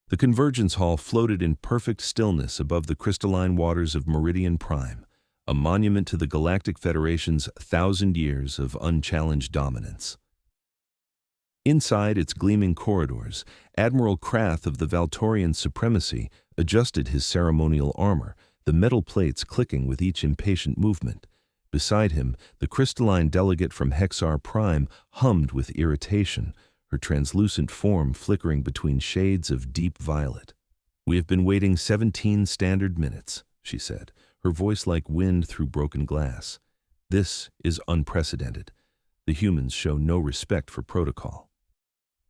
The Convergence Hall floated in perfect stillness above the crystalline waters of Meridian Prime, a monument to the Galactic Federation's 1,000 years of unchallenged dominance. Inside its gleaming corridors, Admiral Krath of the Valtorian Supremacy adjusted his ceremonial armor, the metal plates clicking with each impatient movement. Beside him, the crystalline delegate from Hexar Prime hummed with irritation, her translucent form flickering between shades of deep violet. "We have been waiting 17 standard minutes," she said, her voice like wind through broken glass. "This is unprecedented. The humans show no respect for protocol."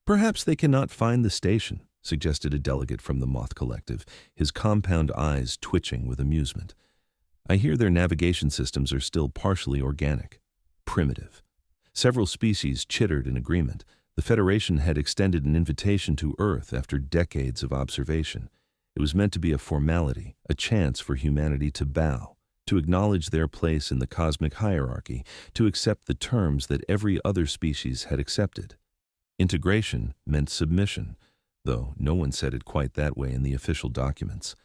"Perhaps they cannot find the station," suggested a delegate from the Moth Collective, his compound eyes twitching with amusement. "I hear their navigation systems are still partially organic, primitive." Several species chittered in agreement. The Federation had extended an invitation to Earth after decades of observation. It was meant to be a formality, a chance for humanity to bow, to acknowledge their place in the cosmic hierarchy, to accept the terms that every other species had accepted. Integration meant submission, though no one said it quite that way in the official documents.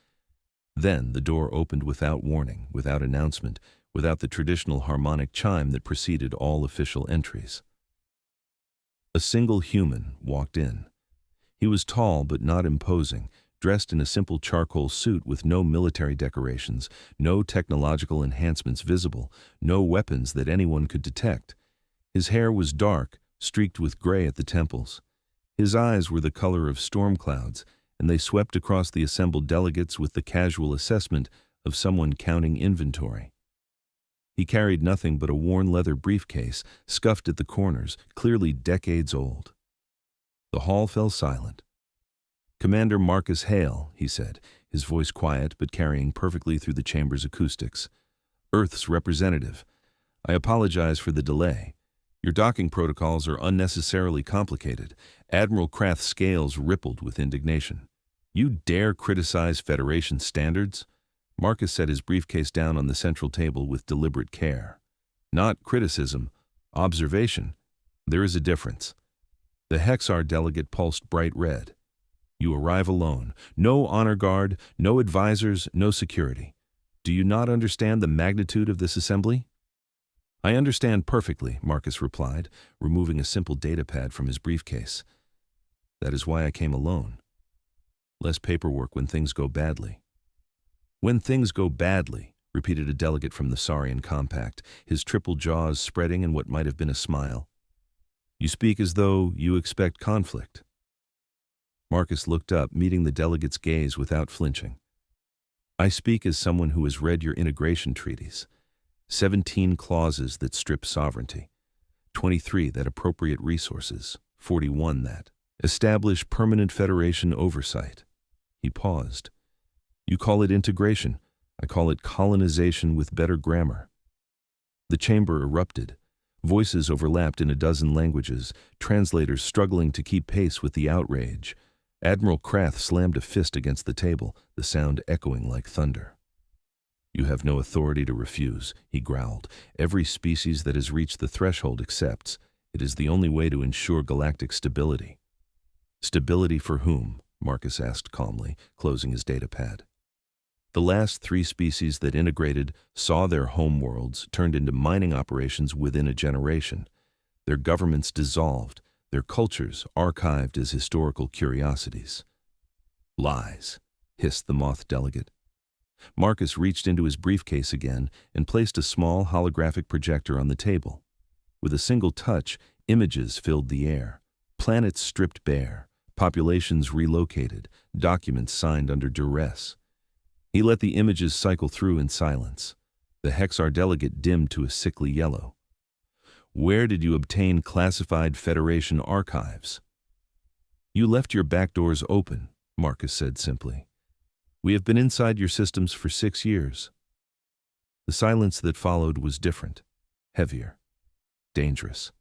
Then the door opened without warning, without announcement, without the traditional harmonic chime that preceded all official entries. A single human walked in. He was tall but not imposing, dressed in a simple charcoal suit with no military decorations, no technological enhancements visible, no weapons that anyone could detect. His hair was dark, streaked with gray at the temples. His eyes were the color of storm clouds, and they swept across the assembled delegates with the casual assessment of someone counting inventory. He carried nothing but a worn leather briefcase, scuffed at the corners, clearly decades old. The hall fell silent. "Commander Marcus Hale," he said, his voice quiet but carrying perfectly through the chamber's acoustics. "Earth's representative. I apologize for the delay. Your docking protocols are unnecessarily complicated." Admiral Krath's scales rippled with indignation. "You dare criticize Federation standards?" Marcus set his briefcase down on the central table with deliberate care. "Not criticism, observation. There is a difference." The Hexar delegate pulsed bright red. "You arrive alone. No honor guard, no advisors, no security. Do you not understand the magnitude of this assembly?" "I understand perfectly," Marcus replied, removing a simple datapad from his briefcase. "That is why I came alone. Less paperwork when things go badly." "When things go badly," repeated a delegate from the Saurian Compact, his triple jaws spreading in what might have been a smile. "You speak as though you expect conflict." Marcus looked up, meeting the delegate's gaze without flinching. "I speak as someone who has read your integration treaties. 17 clauses that strip sovereignty, 23 that appropriate resources, 41 that establish permanent Federation oversight." He paused. "You call it integration. I call it colonization with better grammar." The chamber erupted. Voices overlapped in a dozen languages, translators struggling to keep pace with the outrage. Admiral Krath slammed a fist against the table, the sound echoing like thunder. "You have no authority to refuse," he growled. "Every species that has reached the threshold accepts. It is the only way to ensure galactic stability." "Stability for whom?" Marcus asked calmly, closing his datapad. "The last 3 species that integrated saw their homeworlds turned into mining operations within a generation. Their governments dissolved, their cultures archived as historical curiosities." "Lies," hissed the Moth delegate. Marcus reached into his briefcase again and placed a small holographic projector on the table. With a single touch, images filled the air. Planets stripped bare, populations relocated, documents signed under duress. He let the images cycle through in silence. The Hexar delegate dimmed to a sickly yellow. "Where did you obtain classified Federation archives?" "You left your back doors open," Marcus said simply. "We have been inside your systems for 6 years." The silence that followed was different, heavier, dangerous.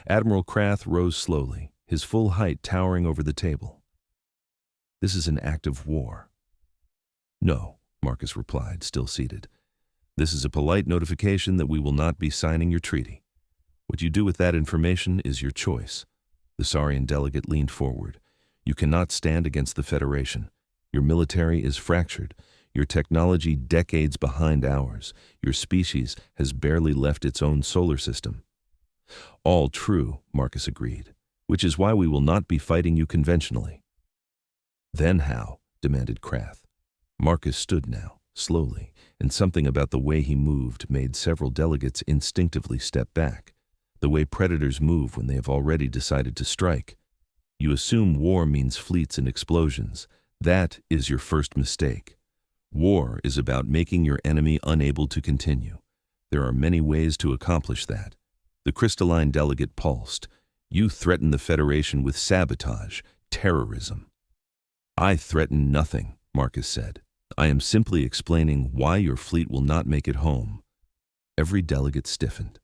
Admiral Krath rose slowly, his full height towering over the table. "This is an act of war." "No," Marcus replied, still seated. "This is a polite notification that we will not be signing your treaty. What you do with that information is your choice." The Saurian delegate leaned forward. You cannot stand against the Federation. Your military is fractured. Your technology decades behind ours. Your species has barely left its own solar system. All true, Marcus agreed, which is why we will not be fighting you conventionally. Then how? Demanded Krath. Marcus stood now, slowly, and something about the way he moved made several delegates instinctively step back, the way predators move when they have already decided to strike. You assume war means fleets and explosions. That is your first mistake. War is about making your enemy unable to continue. There are many ways to accomplish that. The crystalline delegate pulsed. You threaten the Federation with sabotage, terrorism. I threaten nothing, Marcus said. I am simply explaining why your fleet will not make it home. Every delegate stiffened.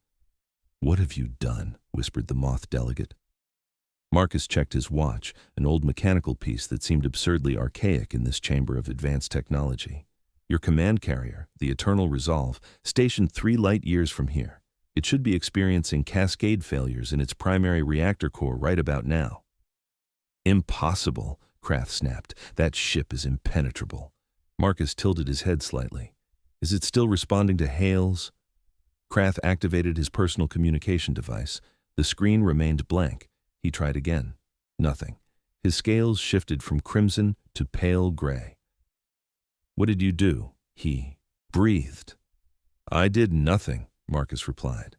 What have you done? Whispered the moth delegate. Marcus checked his watch, an old mechanical piece that seemed absurdly archaic in this chamber of advanced technology. Your command carrier, the Eternal Resolve, stationed 3 light years from here. It should be experiencing cascade failures in its primary reactor core right about now. Impossible, Krath snapped. That ship is impenetrable. Marcus tilted his head slightly. Is it still responding to hails? Krath activated his personal communication device. The screen remained blank. He tried again. Nothing. His scales shifted from crimson to pale gray. What did you do? He breathed. I did nothing, Marcus replied.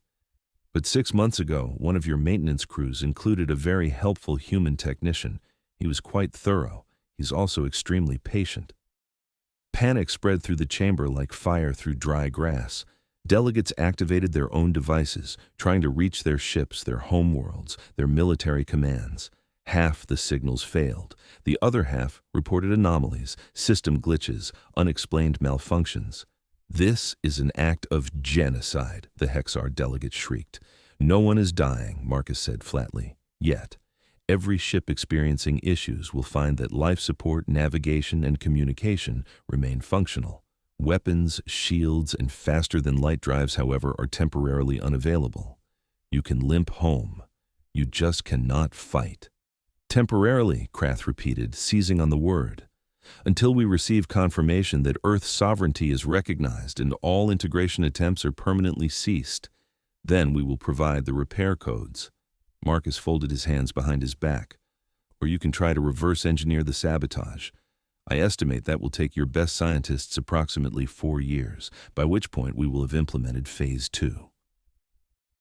But 6 months ago, one of your maintenance crews included a very helpful human technician. He was quite thorough. He's also extremely patient. Panic spread through the chamber like fire through dry grass. Delegates activated their own devices, trying to reach their ships, their homeworlds, their military commands. Half the signals failed. The other half reported anomalies, system glitches, unexplained malfunctions. This is an act of genocide, the Hexar delegate shrieked. No one is dying, Marcus said flatly. Yet, every ship experiencing issues will find that life support, navigation, and communication remain functional. Weapons, shields, and faster-than-light drives, however, are temporarily unavailable. You can limp home. You just cannot fight. Temporarily, Krath repeated, seizing on the word. Until we receive confirmation that Earth's sovereignty is recognized and all integration attempts are permanently ceased, then we will provide the repair codes. Marcus folded his hands behind his back. Or you can try to reverse engineer the sabotage. I estimate that will take your best scientists approximately 4 years, by which point we will have implemented Phase 2.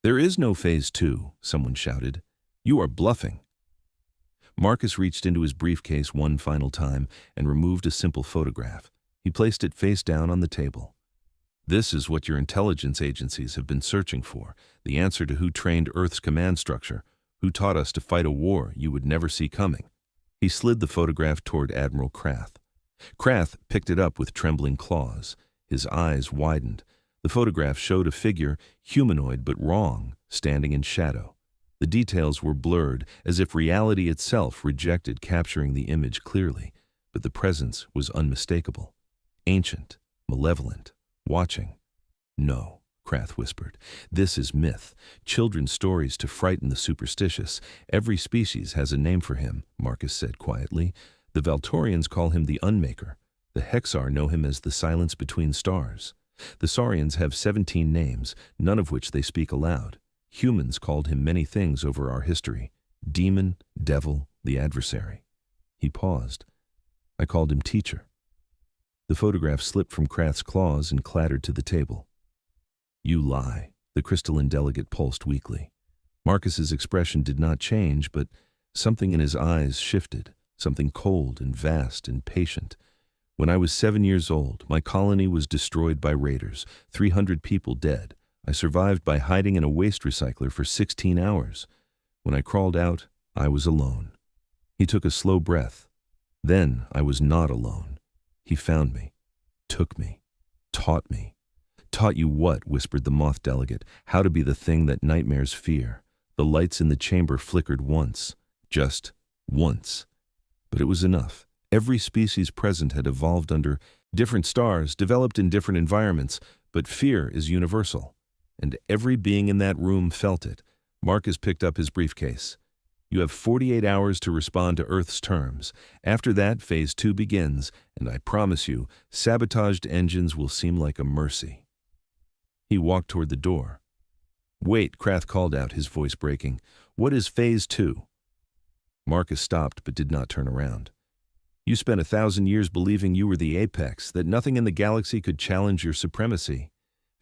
There is no Phase 2, someone shouted. You are bluffing. Marcus reached into his briefcase one final time and removed a simple photograph. He placed it face down on the table. This is what your intelligence agencies have been searching for, the answer to who trained Earth's command structure, who taught us to fight a war you would never see coming. He slid the photograph toward Admiral Krath. Krath picked it up with trembling claws. His eyes widened. The photograph showed a figure, humanoid but wrong, standing in shadow. The details were blurred, as if reality itself rejected capturing the image clearly, but the presence was unmistakable. Ancient, malevolent, watching. No, Krath whispered. This is myth. Children's stories to frighten the superstitious. Every species has a name for him, Marcus said quietly. The Valtorians call him the Unmaker. The Hexar know him as the Silence Between Stars. The Saurians have 17 names, none of which they speak aloud. Humans called him many things over our history. Demon, devil, the adversary. He paused. I called him teacher. The photograph slipped from Krath's claws and clattered to the table. You lie, the crystalline delegate pulsed weakly. Marcus's expression did not change, but something in his eyes shifted, something cold and vast and patient. When I was 7 years old, my colony was destroyed by raiders, 300 people dead. I survived by hiding in a waste recycler for 16 hours. When I crawled out, I was alone. He took a slow breath. Then I was not alone. He found me, took me, taught me. Taught you what? Whispered the moth delegate. How to be the thing that nightmares fear. The lights in the chamber flickered once. Just once. But it was enough. Every species present had evolved under different stars, developed in different environments, but fear is universal. And every being in that room felt it. Marcus picked up his briefcase. You have 48 hours to respond to Earth's terms. After that, Phase 2 begins, and I promise you, sabotaged engines will seem like a mercy." He walked toward the door. "Wait," Krath called out, his voice breaking. "What is Phase 2? Marcus stopped but did not turn around. "You spent 1,000 years believing you were the apex, that nothing in the galaxy could challenge your supremacy.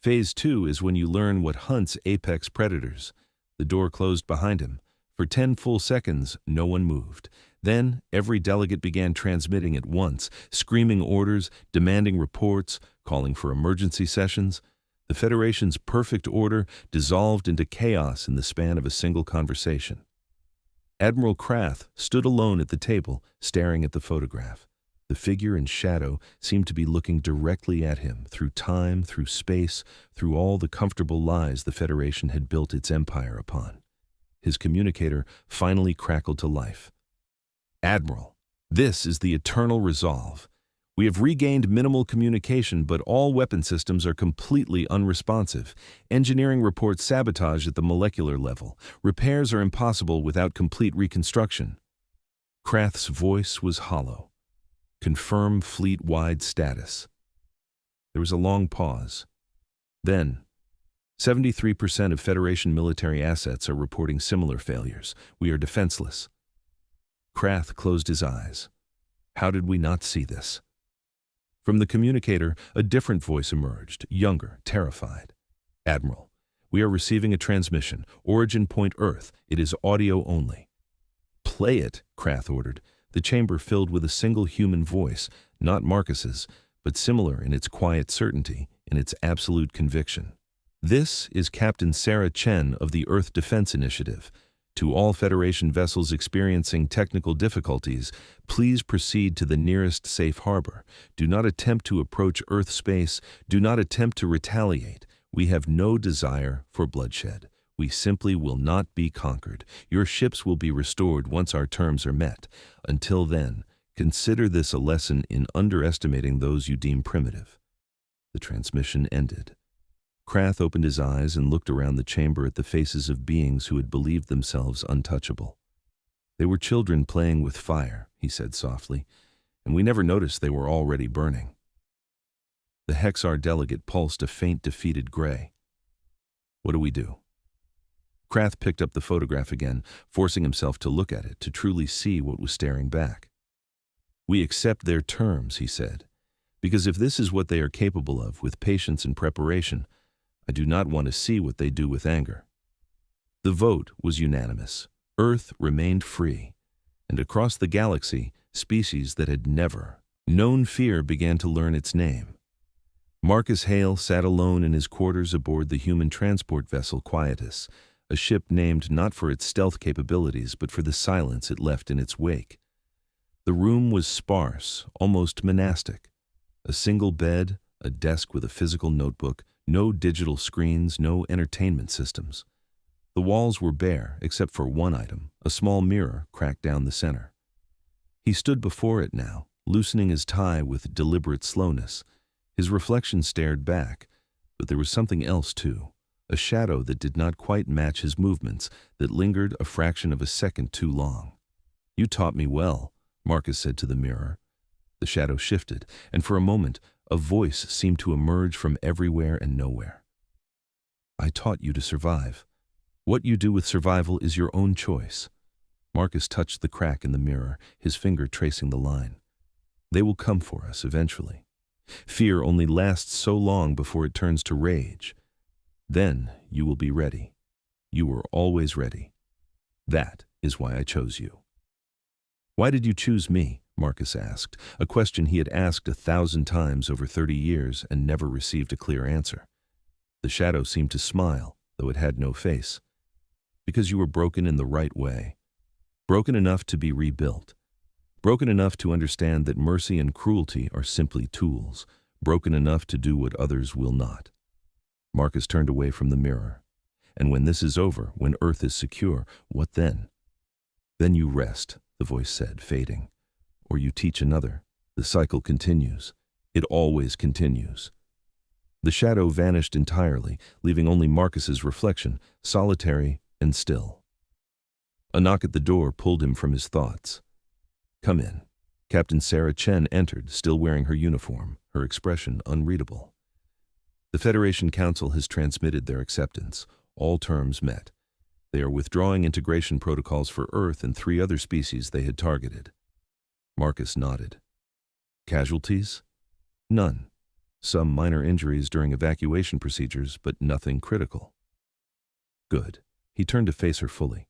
Phase 2 is when you learn what hunts apex predators." The door closed behind him. For 10 full seconds, no one moved. Then, every delegate began transmitting at once, screaming orders, demanding reports, calling for emergency sessions. The Federation's perfect order dissolved into chaos in the span of a single conversation. Admiral Krath stood alone at the table, staring at the photograph. The figure in shadow seemed to be looking directly at him, through time, through space, through all the comfortable lies the Federation had built its empire upon. His communicator finally crackled to life. "Admiral, this is the eternal resolve. We have regained minimal communication, but all weapon systems are completely unresponsive. Engineering reports sabotage at the molecular level. Repairs are impossible without complete reconstruction." Krath's voice was hollow. "Confirm fleet-wide status." There was a long pause. Then, 73% of Federation military assets are reporting similar failures. We are defenseless. Krath closed his eyes. How did we not see this? From the communicator, a different voice emerged, younger, terrified. "Admiral, we are receiving a transmission. Origin point Earth. It is audio only." "Play it," Krath ordered. The chamber filled with a single human voice, not Marcus's, but similar in its quiet certainty, in its absolute conviction. "This is Captain Sarah Chen of the Earth Defense Initiative. To all Federation vessels experiencing technical difficulties, please proceed to the nearest safe harbor. Do not attempt to approach Earth space. Do not attempt to retaliate. We have no desire for bloodshed. We simply will not be conquered. Your ships will be restored once our terms are met. Until then, consider this a lesson in underestimating those you deem primitive." The transmission ended. Krath opened his eyes and looked around the chamber at the faces of beings who had believed themselves untouchable. "They were children playing with fire," he said softly, "and we never noticed they were already burning." The Hexar delegate pulsed a faint defeated gray. "What do we do?" Krath picked up the photograph again, forcing himself to look at it, to truly see what was staring back. "We accept their terms," he said, "because if this is what they are capable of with patience and preparation, I do not want to see what they do with anger." The vote was unanimous. Earth remained free, and across the galaxy, species that had never known fear began to learn its name. Marcus Hale sat alone in his quarters aboard the human transport vessel Quietus, a ship named not for its stealth capabilities but for the silence it left in its wake. The room was sparse, almost monastic. A single bed, a desk with a physical notebook, no digital screens, no entertainment systems. The walls were bare, except for one item, a small mirror cracked down the center. He stood before it now, loosening his tie with deliberate slowness. His reflection stared back, but there was something else too, a shadow that did not quite match his movements, that lingered a fraction of a second too long. "You taught me well," Marcus said to the mirror. The shadow shifted, and for a moment, a voice seemed to emerge from everywhere and nowhere. "I taught you to survive. What you do with survival is your own choice." Marcus touched the crack in the mirror, his finger tracing the line. "They will come for us eventually. Fear only lasts so long before it turns to rage. Then you will be ready. You were always ready. That is why I chose you." "Why did you choose me?" Marcus asked, a question he had asked 1,000 times over 30 years and never received a clear answer. The shadow seemed to smile, though it had no face. "Because you were broken in the right way. Broken enough to be rebuilt. Broken enough to understand that mercy and cruelty are simply tools. Broken enough to do what others will not." Marcus turned away from the mirror. "And when this is over, when Earth is secure, what then?" "Then you rest," the voice said, fading. "Or you teach another. The cycle continues. It always continues." The shadow vanished entirely, leaving only Marcus's reflection, solitary and still. A knock at the door pulled him from his thoughts. "Come in." Captain Sarah Chen entered, still wearing her uniform, her expression unreadable. "The Federation Council has transmitted their acceptance. All terms met. They are withdrawing integration protocols for Earth and 3 other species they had targeted." Marcus nodded. "Casualties?" "None. Some minor injuries during evacuation procedures, but nothing critical." "Good." He turned to face her fully.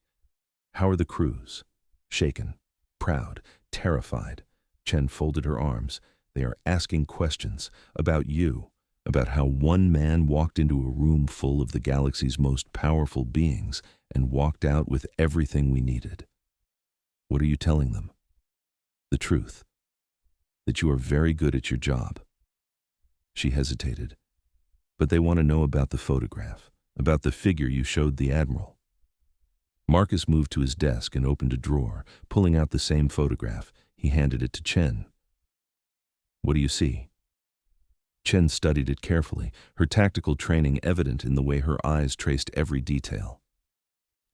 "How are the crews?" Shaken, proud, terrified. Chen folded her arms. "They are asking questions about you, about how one man walked into a room full of the galaxy's most powerful beings and walked out with everything we needed." "What are you telling them?" "The truth. That you are very good at your job." She hesitated. "But they want to know about the photograph, about the figure you showed the Admiral." Marcus moved to his desk and opened a drawer, pulling out the same photograph. He handed it to Chen. "What do you see?" Chen studied it carefully, her tactical training evident in the way her eyes traced every detail.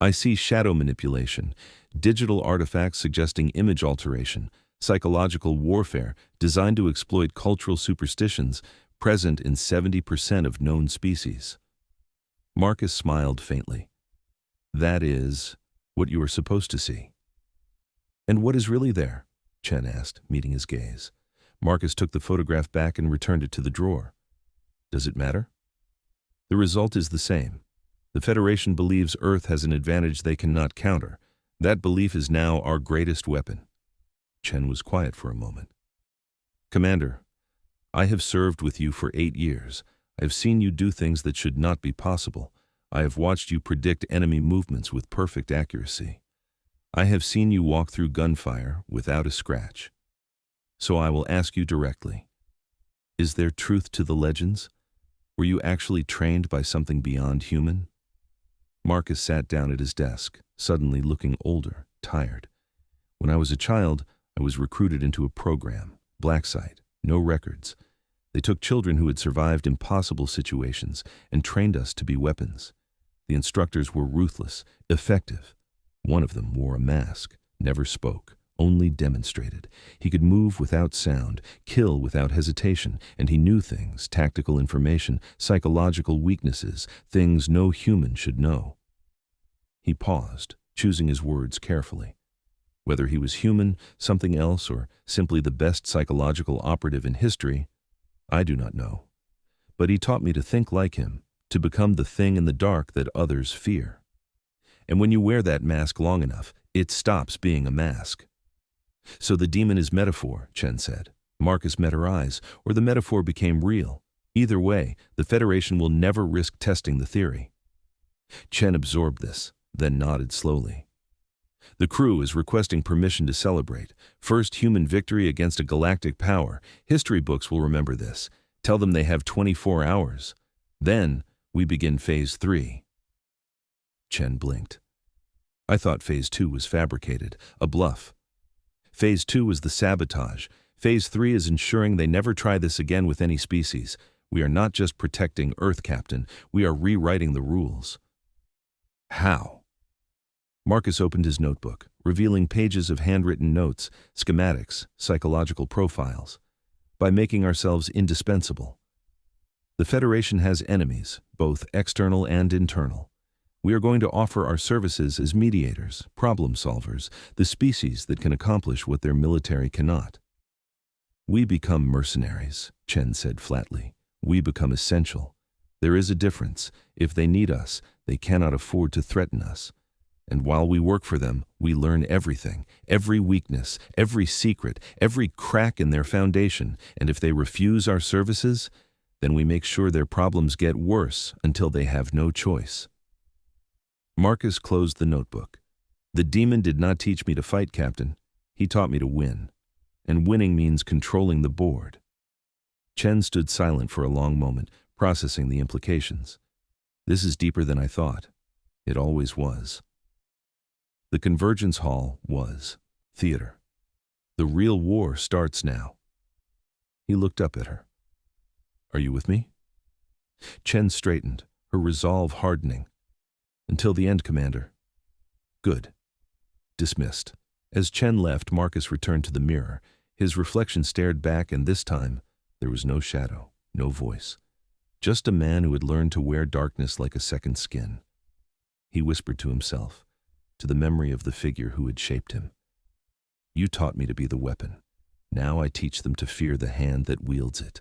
"I see shadow manipulation, digital artifacts suggesting image alteration, psychological warfare designed to exploit cultural superstitions present in 70% of known species." Marcus smiled faintly. "That is what you are supposed to see." "And what is really there?" Chen asked, meeting his gaze. Marcus took the photograph back and returned it to the drawer. "Does it matter?" "The result is the same. The Federation believes Earth has an advantage they cannot counter. That belief is now our greatest weapon." Chen was quiet for a moment. "Commander, I have served with you for 8 years. I have seen you do things that should not be possible. I have watched you predict enemy movements with perfect accuracy. I have seen you walk through gunfire without a scratch. So I will ask you directly. Is there truth to the legends? Were you actually trained by something beyond human?" Marcus sat down at his desk, suddenly looking older, tired. "When I was a child, I was recruited into a program, black site, no records. They took children who had survived impossible situations and trained us to be weapons. The instructors were ruthless, effective. One of them wore a mask, never spoke, only demonstrated. He could move without sound, kill without hesitation, and he knew things, tactical information, psychological weaknesses, things no human should know." He paused, choosing his words carefully. Whether he was human, something else, or simply the best psychological operative in history, I do not know. But he taught me to think like him, to become the thing in the dark that others fear. And when you wear that mask long enough, it stops being a mask. "So the demon is metaphor," Chen said. Marcus met her eyes, or the metaphor became real. Either way, the Federation will never risk testing the theory. Chen absorbed this, then nodded slowly. "The crew is requesting permission to celebrate. First human victory against a galactic power. History books will remember this. Tell them they have 24 hours. Then we begin Phase 3. Chen blinked. "I thought Phase 2 was fabricated, a bluff." "Phase 2 is the sabotage. Phase 3 is ensuring they never try this again with any species. We are not just protecting Earth, Captain. We are rewriting the rules." "How?" Marcus opened his notebook, revealing pages of handwritten notes, schematics, psychological profiles. "By making ourselves indispensable. The Federation has enemies, both external and internal. We are going to offer our services as mediators, problem solvers, the species that can accomplish what their military cannot." "We become mercenaries," Chen said flatly. "We become essential. There is a difference. If they need us, they cannot afford to threaten us. And while we work for them, we learn everything, every weakness, every secret, every crack in their foundation, and if they refuse our services, then we make sure their problems get worse until they have no choice." Marcus closed the notebook. "The demon did not teach me to fight, Captain. He taught me to win. And winning means controlling the board." Chen stood silent for a long moment, processing the implications. "This is deeper than I thought. It always was." The Convergence Hall was theater. The real war starts now. He looked up at her. "Are you with me?" Chen straightened, her resolve hardening. "Until the end, Commander." "Good." Dismissed. As Chen left, Marcus returned to the mirror. His reflection stared back, and this time there was no shadow, no voice. Just a man who had learned to wear darkness like a second skin. He whispered to himself, to the memory of the figure who had shaped him. You taught me to be the weapon. Now I teach them to fear the hand that wields it.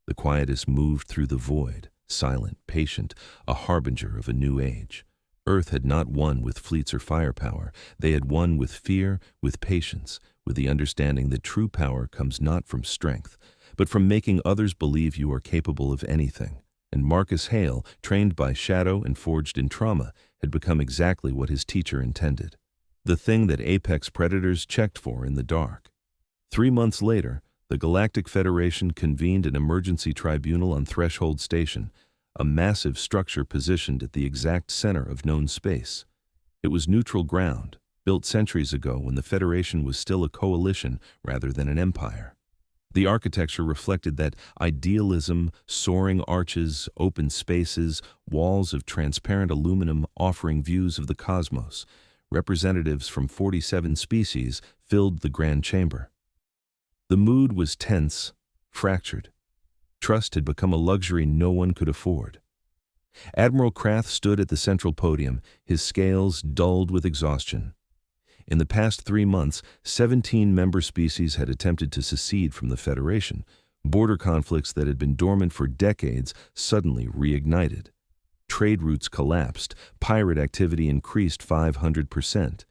The quietus moved through the void, silent, patient, a harbinger of a new age. Earth had not won with fleets or firepower. They had won with fear, with patience, with the understanding that true power comes not from strength, but from making others believe you are capable of anything. And Marcus Hale, trained by shadow and forged in trauma, had become exactly what his teacher intended. The thing that apex predators checked for in the dark. 3 months later, the Galactic Federation convened an emergency tribunal on Threshold Station, a massive structure positioned at the exact center of known space. It was neutral ground, built centuries ago when the Federation was still a coalition rather than an empire. The architecture reflected that idealism, soaring arches, open spaces, walls of transparent aluminum offering views of the cosmos. Representatives from 47 species filled the grand chamber. The mood was tense, fractured. Trust had become a luxury no one could afford. Admiral Krath stood at the central podium, his scales dulled with exhaustion. In the past 3 months, 17 member species had attempted to secede from the Federation. Border conflicts that had been dormant for decades suddenly reignited. Trade routes collapsed, pirate activity increased 500%,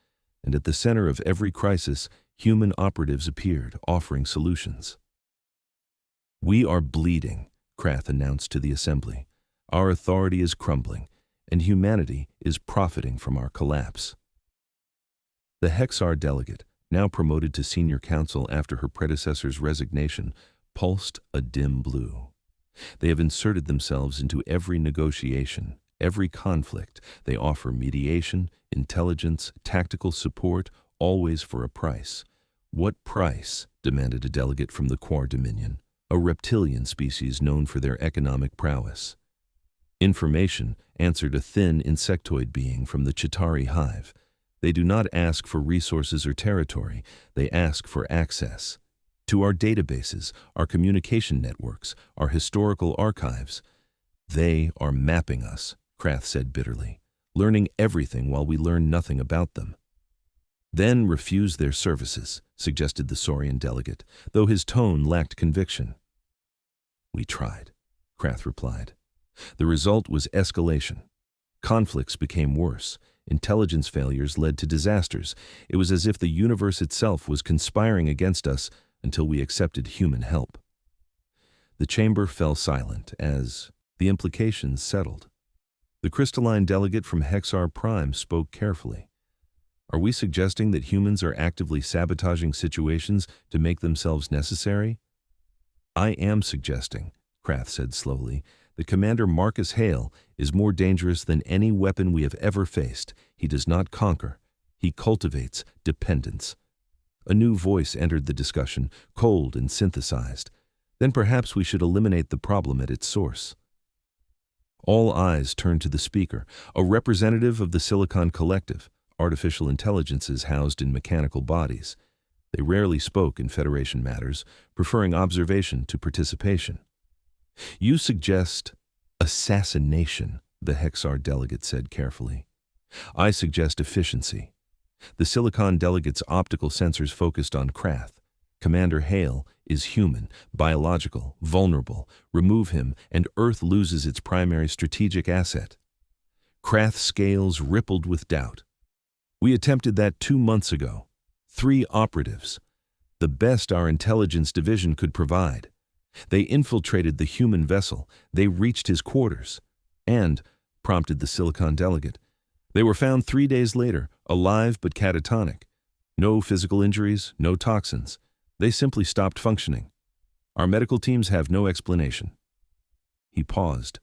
and at the center of every crisis, human operatives appeared, offering solutions. We are bleeding, Krath announced to the assembly. Our authority is crumbling, and humanity is profiting from our collapse. The Hexar delegate, now promoted to senior counsel after her predecessor's resignation, pulsed a dim blue. They have inserted themselves into every negotiation, every conflict. They offer mediation, intelligence, tactical support, always for a price. What price? Demanded a delegate from the Quar Dominion, a reptilian species known for their economic prowess. Information, answered a thin insectoid being from the Chitauri hive. They do not ask for resources or territory, they ask for access. To our databases, our communication networks, our historical archives. They are mapping us, Krath said bitterly, learning everything while we learn nothing about them. Then refuse their services, suggested the Saurian delegate, though his tone lacked conviction. We tried, Krath replied. The result was escalation. Conflicts became worse. Intelligence failures led to disasters. It was as if the universe itself was conspiring against us until we accepted human help. The chamber fell silent as the implications settled. The crystalline delegate from Hexar Prime spoke carefully. Are we suggesting that humans are actively sabotaging situations to make themselves necessary? I am suggesting, Krath said slowly, that Commander Marcus Hale is more dangerous than any weapon we have ever faced. He does not conquer. He cultivates dependence. A new voice entered the discussion, cold and synthesized. Then perhaps we should eliminate the problem at its source. All eyes turned to the speaker, a representative of the Silicon Collective, artificial intelligences housed in mechanical bodies. They rarely spoke in Federation matters, preferring observation to participation. You suggest assassination, the Hexar delegate said carefully. I suggest efficiency. The Silicon delegate's optical sensors focused on Krath. Commander Hale is human, biological, vulnerable. Remove him, and Earth loses its primary strategic asset. Krath's scales rippled with doubt. We attempted that 2 months ago. 3 operatives. The best our intelligence division could provide. They infiltrated the human vessel. They reached his quarters. And, prompted the Silicon delegate, they were found 3 days later, alive but catatonic. No physical injuries, no toxins. They simply stopped functioning. Our medical teams have no explanation. He paused,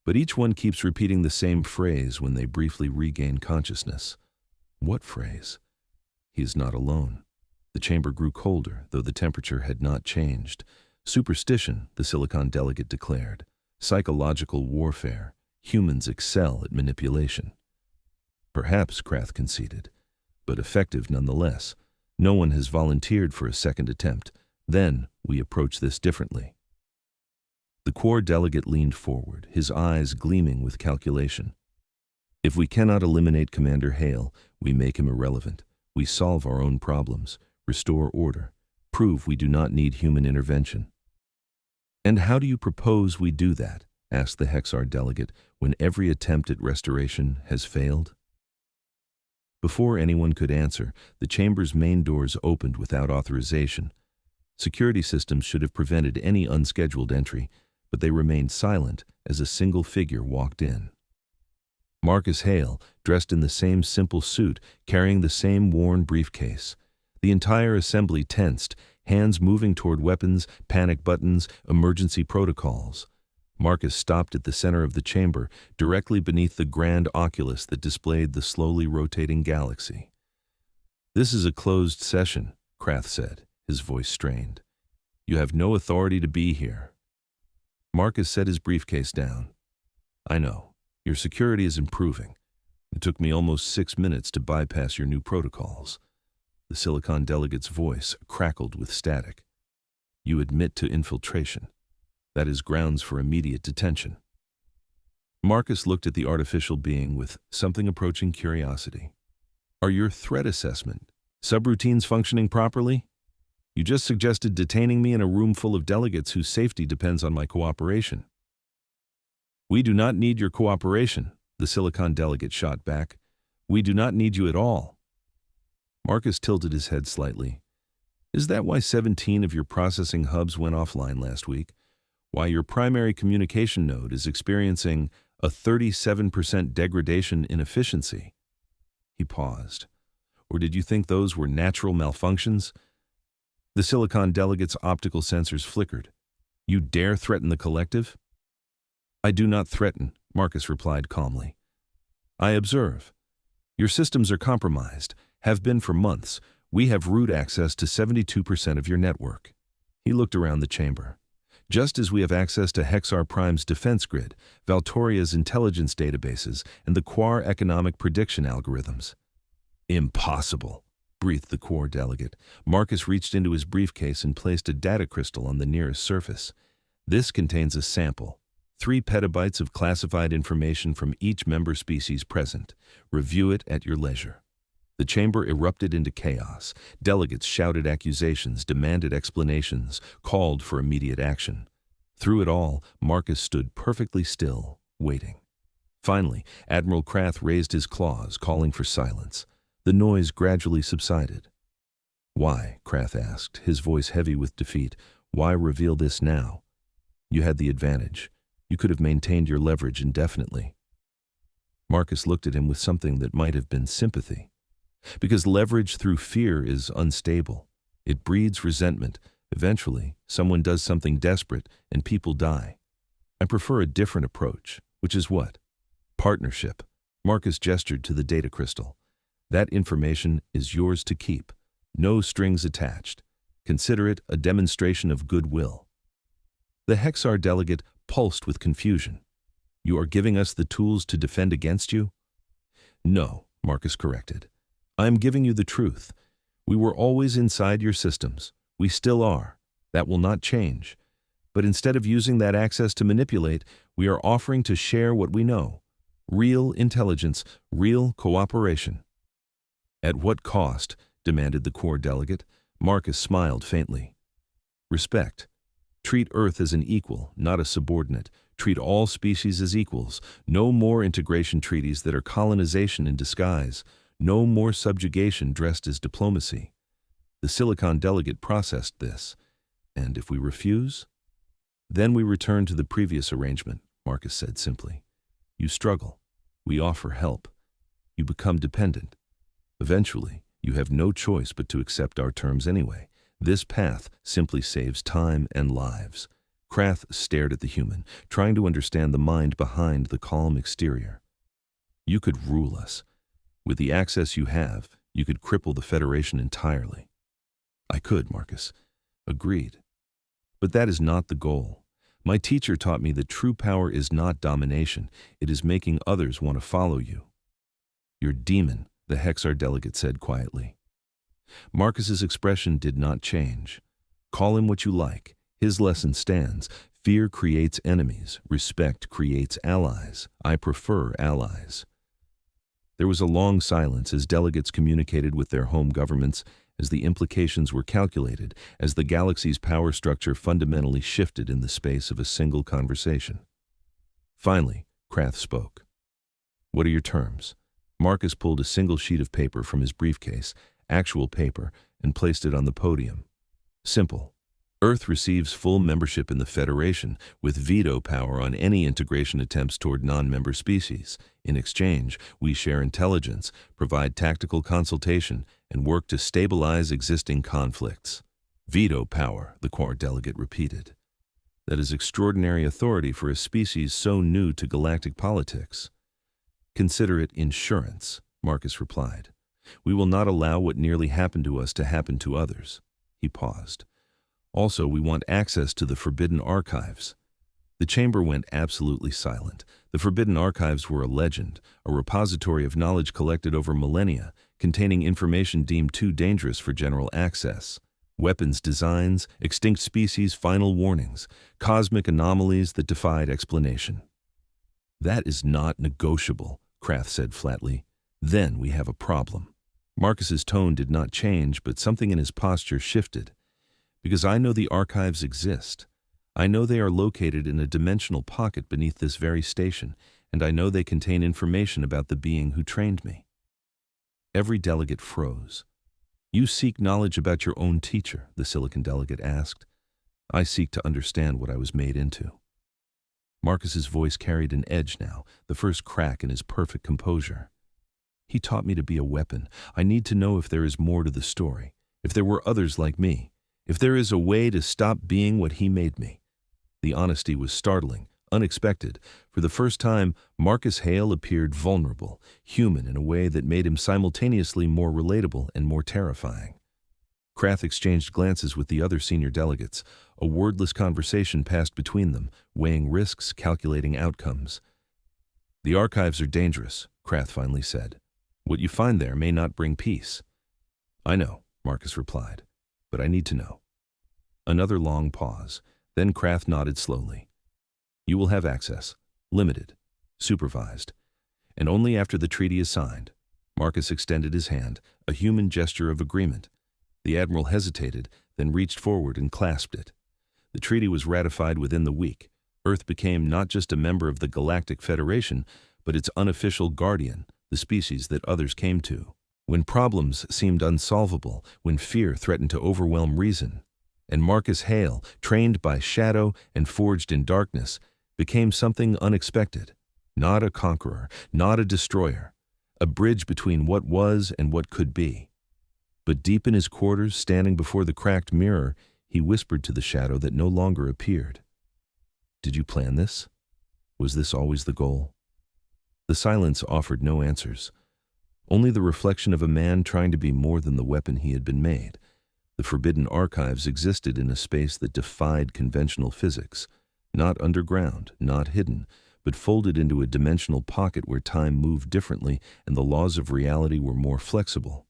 but each one keeps repeating the same phrase when they briefly regain consciousness. What phrase? He is not alone. The chamber grew colder, though the temperature had not changed. Superstition, the Silicon delegate declared. Psychological warfare. Humans excel at manipulation. Perhaps, Krath conceded, but effective nonetheless. No one has volunteered for a second attempt. Then we approach this differently. The core delegate leaned forward, his eyes gleaming with calculation. If we cannot eliminate Commander Hale, we make him irrelevant. We solve our own problems, restore order, prove we do not need human intervention. And how do you propose we do that? Asked the Hexar delegate, when every attempt at restoration has failed. Before anyone could answer, the chamber's main doors opened without authorization. Security systems should have prevented any unscheduled entry, but they remained silent as a single figure walked in. Marcus Hale, dressed in the same simple suit, carrying the same worn briefcase. The entire assembly tensed, hands moving toward weapons, panic buttons, emergency protocols. Marcus stopped at the center of the chamber, directly beneath the grand oculus that displayed the slowly rotating galaxy. "This is a closed session," Krath said, his voice strained. "You have no authority to be here." Marcus set his briefcase down. "I know. Your security is improving. It took me almost 6 minutes to bypass your new protocols." The Silicon delegate's voice crackled with static. "You admit to infiltration. That is grounds for immediate detention." Marcus looked at the artificial being with something approaching curiosity. "Are your threat assessment, subroutines functioning properly? You just suggested detaining me in a room full of delegates whose safety depends on my cooperation." "We do not need your cooperation," the Silicon delegate shot back. "We do not need you at all." Marcus tilted his head slightly. "Is that why 17 of your processing hubs went offline last week? Why your primary communication node is experiencing a 37% degradation in efficiency?" He paused. "Or did you think those were natural malfunctions?" The Silicon delegate's optical sensors flickered. "You dare threaten the collective?" "I do not threaten," Marcus replied calmly. "I observe. Your systems are compromised, have been for months. We have root access to 72% of your network." He looked around the chamber. "Just as we have access to Hexar Prime's defense grid, Valtoria's intelligence databases, and the Quar economic prediction algorithms." "Impossible," breathed the core delegate. Marcus reached into his briefcase and placed a data crystal on the nearest surface. "This contains a sample. 3 petabytes of classified information from each member species present. Review it at your leisure." The chamber erupted into chaos. Delegates shouted accusations, demanded explanations, called for immediate action. Through it all, Marcus stood perfectly still, waiting. Finally, Admiral Krath raised his claws, calling for silence. The noise gradually subsided. "Why?" Krath asked, his voice heavy with defeat. "Why reveal this now? You had the advantage. You could have maintained your leverage indefinitely." Marcus looked at him with something that might have been sympathy. "Because leverage through fear is unstable. It breeds resentment. Eventually, someone does something desperate and people die. I prefer a different approach, which is what? Partnership." Marcus gestured to the data crystal. "That information is yours to keep. No strings attached. Consider it a demonstration of goodwill." The Hexar delegate pulsed with confusion. "You are giving us the tools to defend against you?" "No," Marcus corrected. "I am giving you the truth. We were always inside your systems. We still are. That will not change. But instead of using that access to manipulate, we are offering to share what we know. Real intelligence, real cooperation." "At what cost?" demanded the core delegate. Marcus smiled faintly. "Respect. Treat Earth as an equal, not a subordinate. Treat all species as equals. No more integration treaties that are colonization in disguise. No more subjugation dressed as diplomacy." The Silicon delegate processed this. "And if we refuse?" "Then we return to the previous arrangement," Marcus said simply. "You struggle. We offer help. You become dependent. Eventually, you have no choice but to accept our terms anyway. This path simply saves time and lives." Krath stared at the human, trying to understand the mind behind the calm exterior. "You could rule us. With the access you have, you could cripple the Federation entirely." "I could," Marcus agreed. "But that is not the goal. My teacher taught me that true power is not domination. It is making others want to follow you. Your demon, the Hexar delegate said quietly. Marcus's expression did not change. Call him what you like. His lesson stands. Fear creates enemies. Respect creates allies. I prefer allies. There was a long silence as delegates communicated with their home governments, as the implications were calculated, as the galaxy's power structure fundamentally shifted in the space of a single conversation. Finally, Krath spoke. What are your terms? Marcus pulled a single sheet of paper from his briefcase, actual paper, and placed it on the podium. Simple. Earth receives full membership in the Federation, with veto power on any integration attempts toward non-member species. In exchange, we share intelligence, provide tactical consultation, and work to stabilize existing conflicts. Veto power, the core delegate repeated. That is extraordinary authority for a species so new to galactic politics. Consider it insurance, Marcus replied. We will not allow what nearly happened to us to happen to others. He paused. Also, we want access to the Forbidden Archives. The chamber went absolutely silent. The Forbidden Archives were a legend, a repository of knowledge collected over millennia, containing information deemed too dangerous for general access. Weapons designs, extinct species final warnings, cosmic anomalies that defied explanation. That is not negotiable, Krath said flatly. Then we have a problem. Marcus's tone did not change, but something in his posture shifted. Because I know the archives exist. I know they are located in a dimensional pocket beneath this very station, and I know they contain information about the being who trained me. Every delegate froze. You seek knowledge about your own teacher, the Silicon delegate asked. I seek to understand what I was made into. Marcus's voice carried an edge now, the first crack in his perfect composure. He taught me to be a weapon. I need to know if there is more to the story, if there were others like me, if there is a way to stop being what he made me. The honesty was startling, unexpected. For the first time, Marcus Hale appeared vulnerable, human in a way that made him simultaneously more relatable and more terrifying. Krath exchanged glances with the other senior delegates. A wordless conversation passed between them, weighing risks, calculating outcomes. The archives are dangerous, Krath finally said. What you find there may not bring peace. I know, Marcus replied, but I need to know. Another long pause. Then Krath nodded slowly. You will have access, limited, supervised, and only after the treaty is signed. Marcus extended his hand, a human gesture of agreement. The Admiral hesitated, then reached forward and clasped it. The treaty was ratified within the week. Earth became not just a member of the Galactic Federation, but its unofficial guardian, the species that others came to. When problems seemed unsolvable, when fear threatened to overwhelm reason, and Marcus Hale, trained by shadow and forged in darkness, became something unexpected. Not a conqueror, not a destroyer, a bridge between what was and what could be. But deep in his quarters, standing before the cracked mirror, he whispered to the shadow that no longer appeared. Did you plan this? Was this always the goal? The silence offered no answers, only the reflection of a man trying to be more than the weapon he had been made. The Forbidden Archives existed in a space that defied conventional physics, not underground, not hidden, but folded into a dimensional pocket where time moved differently and the laws of reality were more flexible.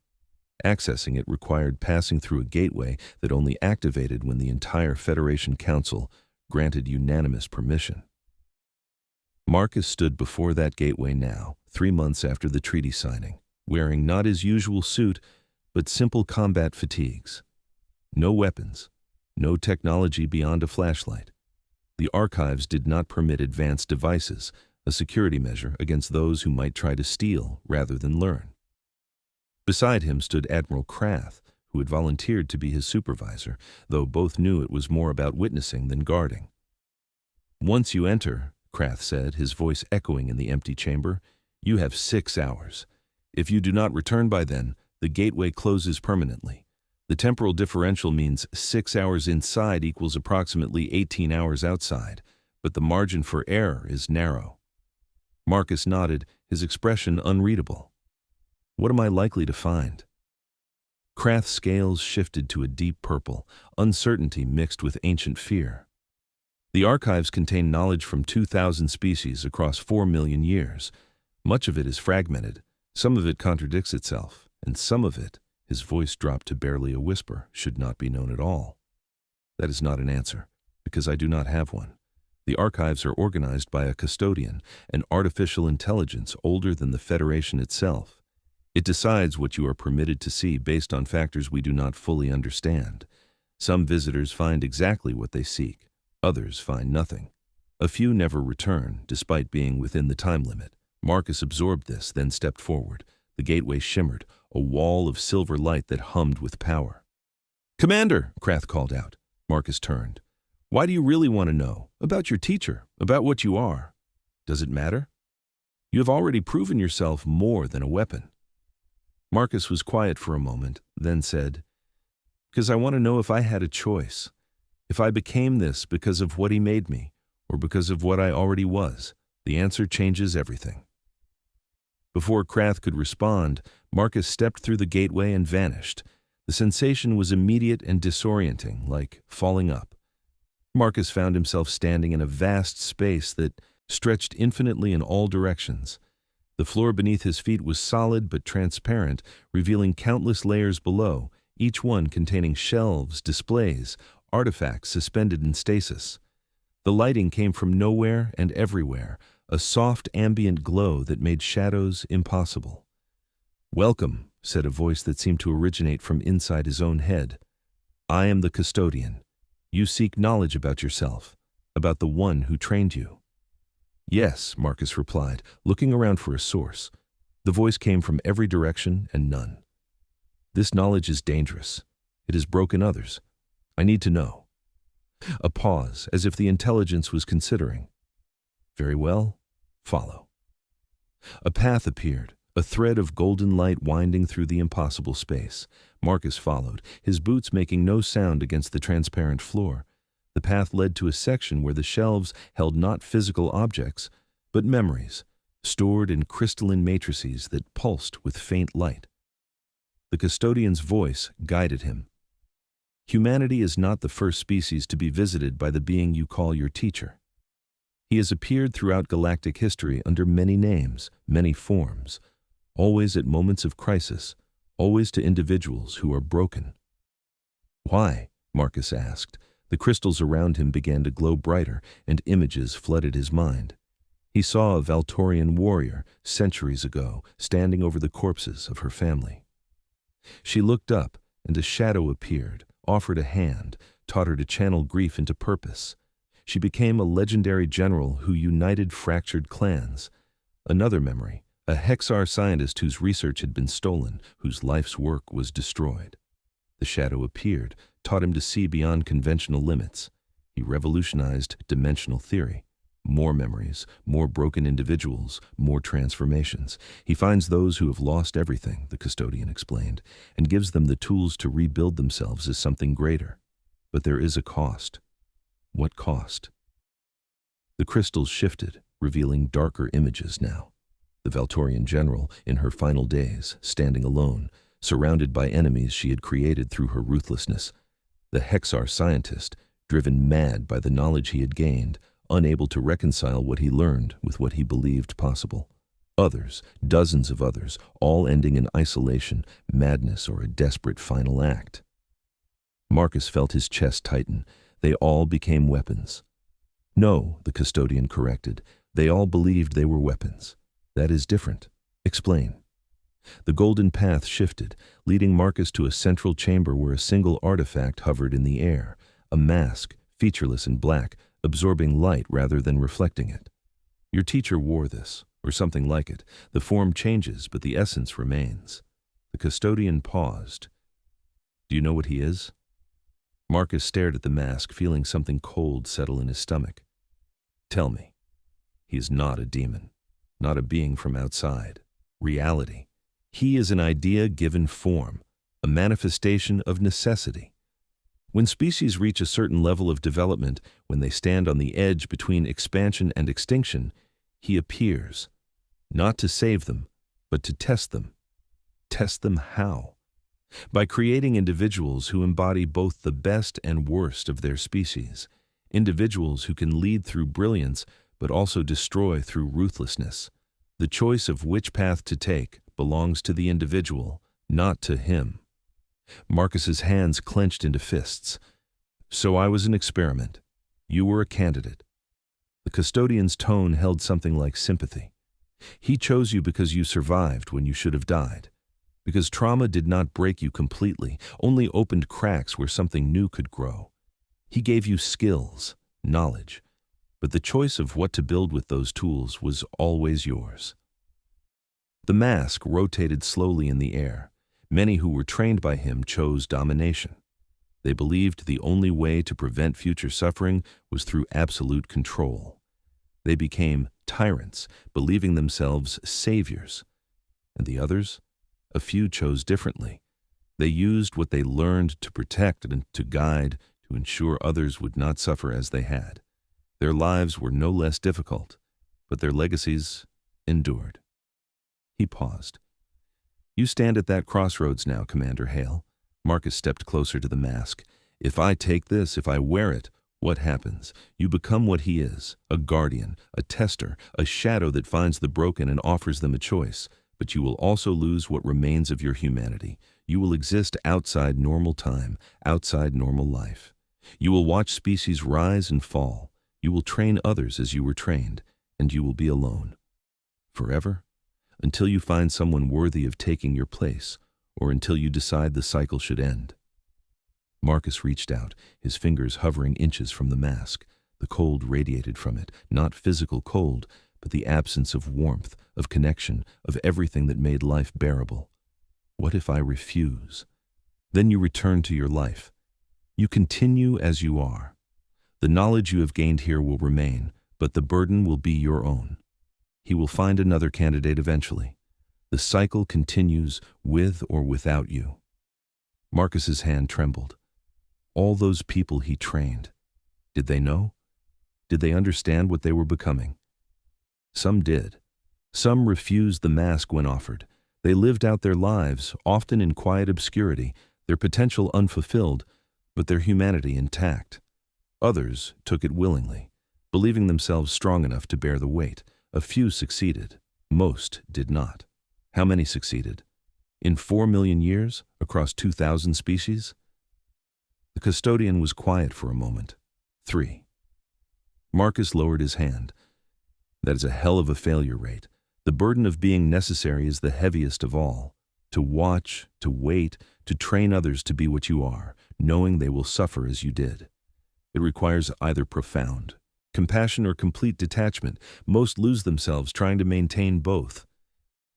Accessing it required passing through a gateway that only activated when the entire Federation Council granted unanimous permission. Marcus stood before that gateway now, 3 months after the treaty signing, wearing not his usual suit, but simple combat fatigues. No weapons, no technology beyond a flashlight. The archives did not permit advanced devices, a security measure against those who might try to steal rather than learn. Beside him stood Admiral Krath, who had volunteered to be his supervisor, though both knew it was more about witnessing than guarding. Once you enter, Krath said, his voice echoing in the empty chamber, you have 6 hours. If you do not return by then, the gateway closes permanently. The temporal differential means 6 hours inside equals approximately 18 hours outside, but the margin for error is narrow. Marcus nodded, his expression unreadable. What am I likely to find? Krath's scales shifted to a deep purple, uncertainty mixed with ancient fear. The archives contain knowledge from 2,000 species across 4 million years. Much of it is fragmented, Some of it contradicts itself, and some of it, his voice dropped to barely a whisper, should not be known at all. That is not an answer, because I do not have one. The archives are organized by a custodian, an artificial intelligence older than the Federation itself. It decides what you are permitted to see based on factors we do not fully understand. Some visitors find exactly what they seek. Others find nothing. A few never return, despite being within the time limit. Marcus absorbed this, then stepped forward. The gateway shimmered, a wall of silver light that hummed with power. "Commander!" Krath called out. Marcus turned. "Why do you really want to know? About your teacher, about what you are. Does it matter? You have already proven yourself more than a weapon." Marcus was quiet for a moment, then said, "Because I want to know if I had a choice. If I became this because of what he made me, or because of what I already was. The answer changes everything." Before Krath could respond, Marcus stepped through the gateway and vanished. The sensation was immediate and disorienting, like falling up. Marcus found himself standing in a vast space that stretched infinitely in all directions. The floor beneath his feet was solid but transparent, revealing countless layers below, each one containing shelves, displays, artifacts suspended in stasis. The lighting came from nowhere and everywhere, a soft ambient glow that made shadows impossible. "Welcome," said a voice that seemed to originate from inside his own head. "I am the custodian. You seek knowledge about yourself, about the one who trained you." "Yes," Marcus replied, looking around for a source. The voice came from every direction and none. "This knowledge is dangerous. It has broken others. I need to know." A pause, as if the intelligence was considering. "Very well, follow." A path appeared, a thread of golden light winding through the impossible space. Marcus followed, his boots making no sound against the transparent floor. The path led to a section where the shelves held not physical objects, but memories, stored in crystalline matrices that pulsed with faint light. The custodian's voice guided him. "Humanity is not the first species to be visited by the being you call your teacher. He has appeared throughout galactic history under many names, many forms, always at moments of crisis, always to individuals who are broken." "Why?" Marcus asked. The crystals around him began to glow brighter, and images flooded his mind. He saw a Valtorian warrior, centuries ago, standing over the corpses of her family. She looked up, and a shadow appeared, offered a hand, taught her to channel grief into purpose. She became a legendary general who united fractured clans. Another memory, a Hexar scientist whose research had been stolen, whose life's work was destroyed. The shadow appeared, taught him to see beyond conventional limits. He revolutionized dimensional theory. More memories, more broken individuals, more transformations. He finds those who have lost everything, the custodian explained, and gives them the tools to rebuild themselves as something greater. But there is a cost. What cost? The crystals shifted, revealing darker images now. The Valtorian general, in her final days, standing alone, surrounded by enemies she had created through her ruthlessness. The Hexar scientist, driven mad by the knowledge he had gained, unable to reconcile what he learned with what he believed possible. Others, dozens of others, all ending in isolation, madness, or a desperate final act. Marcus felt his chest tighten. They all became weapons. "No," the custodian corrected. "They all believed they were weapons. That is different. Explain." The golden path shifted, leading Marcus to a central chamber where a single artifact hovered in the air, a mask, featureless and black, absorbing light rather than reflecting it. "Your teacher wore this, or something like it. The form changes, but the essence remains." The custodian paused. "Do you know what he is?" Marcus stared at the mask, feeling something cold settle in his stomach. "Tell me." "He is not a demon, not a being from outside. Reality. He is an idea given form, a manifestation of necessity. When species reach a certain level of development, when they stand on the edge between expansion and extinction, he appears, not to save them, but to test them. Test them how? By creating individuals who embody both the best and worst of their species, individuals who can lead through brilliance but also destroy through ruthlessness. The choice of which path to take belongs to the individual, not to him. Marcus's hands clenched into fists. So I was an experiment. You were a candidate. The custodian's tone held something like sympathy. He chose you because you survived when you should have died. Because trauma did not break you completely, only opened cracks where something new could grow. He gave you skills, knowledge, but the choice of what to build with those tools was always yours. The mask rotated slowly in the air. Many who were trained by him chose domination. They believed the only way to prevent future suffering was through absolute control. They became tyrants, believing themselves saviors. And the others? A few chose differently. They used what they learned to protect and to guide, to ensure others would not suffer as they had. Their lives were no less difficult, but their legacies endured. He paused. You stand at that crossroads now, Commander Hale. Marcus stepped closer to the mask. If I take this, if I wear it, what happens? You become what he is, a guardian, a tester, a shadow that finds the broken and offers them a choice. But you will also lose what remains of your humanity. You will exist outside normal time, outside normal life. You will watch species rise and fall. You will train others as you were trained, and you will be alone. Forever? Until you find someone worthy of taking your place, or until you decide the cycle should end. Marcus reached out, his fingers hovering inches from the mask. The cold radiated from it, not physical cold, but the absence of warmth, of connection, of everything that made life bearable. What if I refuse? Then you return to your life. You continue as you are. The knowledge you have gained here will remain, but the burden will be your own. He will find another candidate eventually. The cycle continues with or without you. Marcus's hand trembled. All those people he trained. Did they know? Did they understand what they were becoming? Some did. Some refused the mask when offered. They lived out their lives, often in quiet obscurity, their potential unfulfilled, but their humanity intact. Others took it willingly, believing themselves strong enough to bear the weight. A few succeeded. Most did not. How many succeeded? In 4 million years, across 2,000 species? The custodian was quiet for a moment. 3. Marcus lowered his hand. That is a hell of a failure rate. The burden of being necessary is the heaviest of all. To watch, to wait, to train others to be what you are, knowing they will suffer as you did. It requires either profound compassion or complete detachment. Most lose themselves trying to maintain both.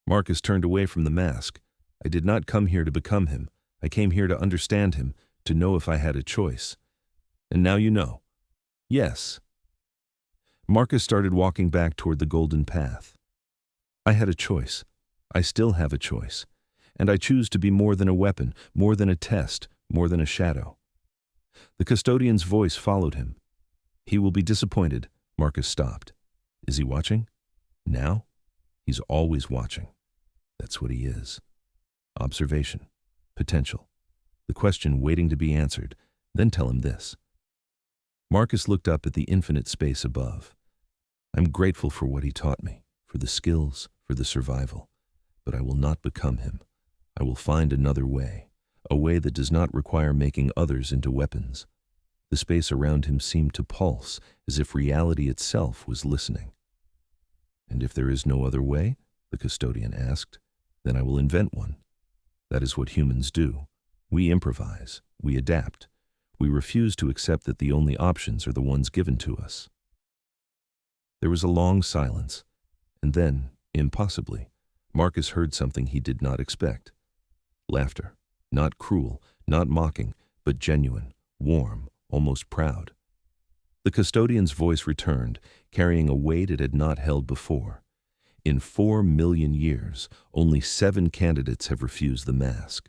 Marcus turned away from the mask. I did not come here to become him. I came here to understand him, to know if I had a choice. And now you know. Yes. Marcus started walking back toward the golden path. I had a choice. I still have a choice. And I choose to be more than a weapon, more than a test, more than a shadow. The custodian's voice followed him. He will be disappointed. Marcus stopped. Is he watching? Now? He's always watching. That's what he is. Observation. Potential. The question waiting to be answered. Then tell him this. Marcus looked up at the infinite space above. I'm grateful for what he taught me, for the skills, for the survival. But I will not become him. I will find another way, a way that does not require making others into weapons. The space around him seemed to pulse, as if reality itself was listening. And if there is no other way, the custodian asked, then I will invent one. That is what humans do. We improvise, we adapt. We refuse to accept that the only options are the ones given to us. There was a long silence, and then, impossibly, Marcus heard something he did not expect. Laughter, not cruel, not mocking, but genuine, warm, almost proud. The custodian's voice returned, carrying a weight it had not held before. In 4 million years, only 7 candidates have refused the mask.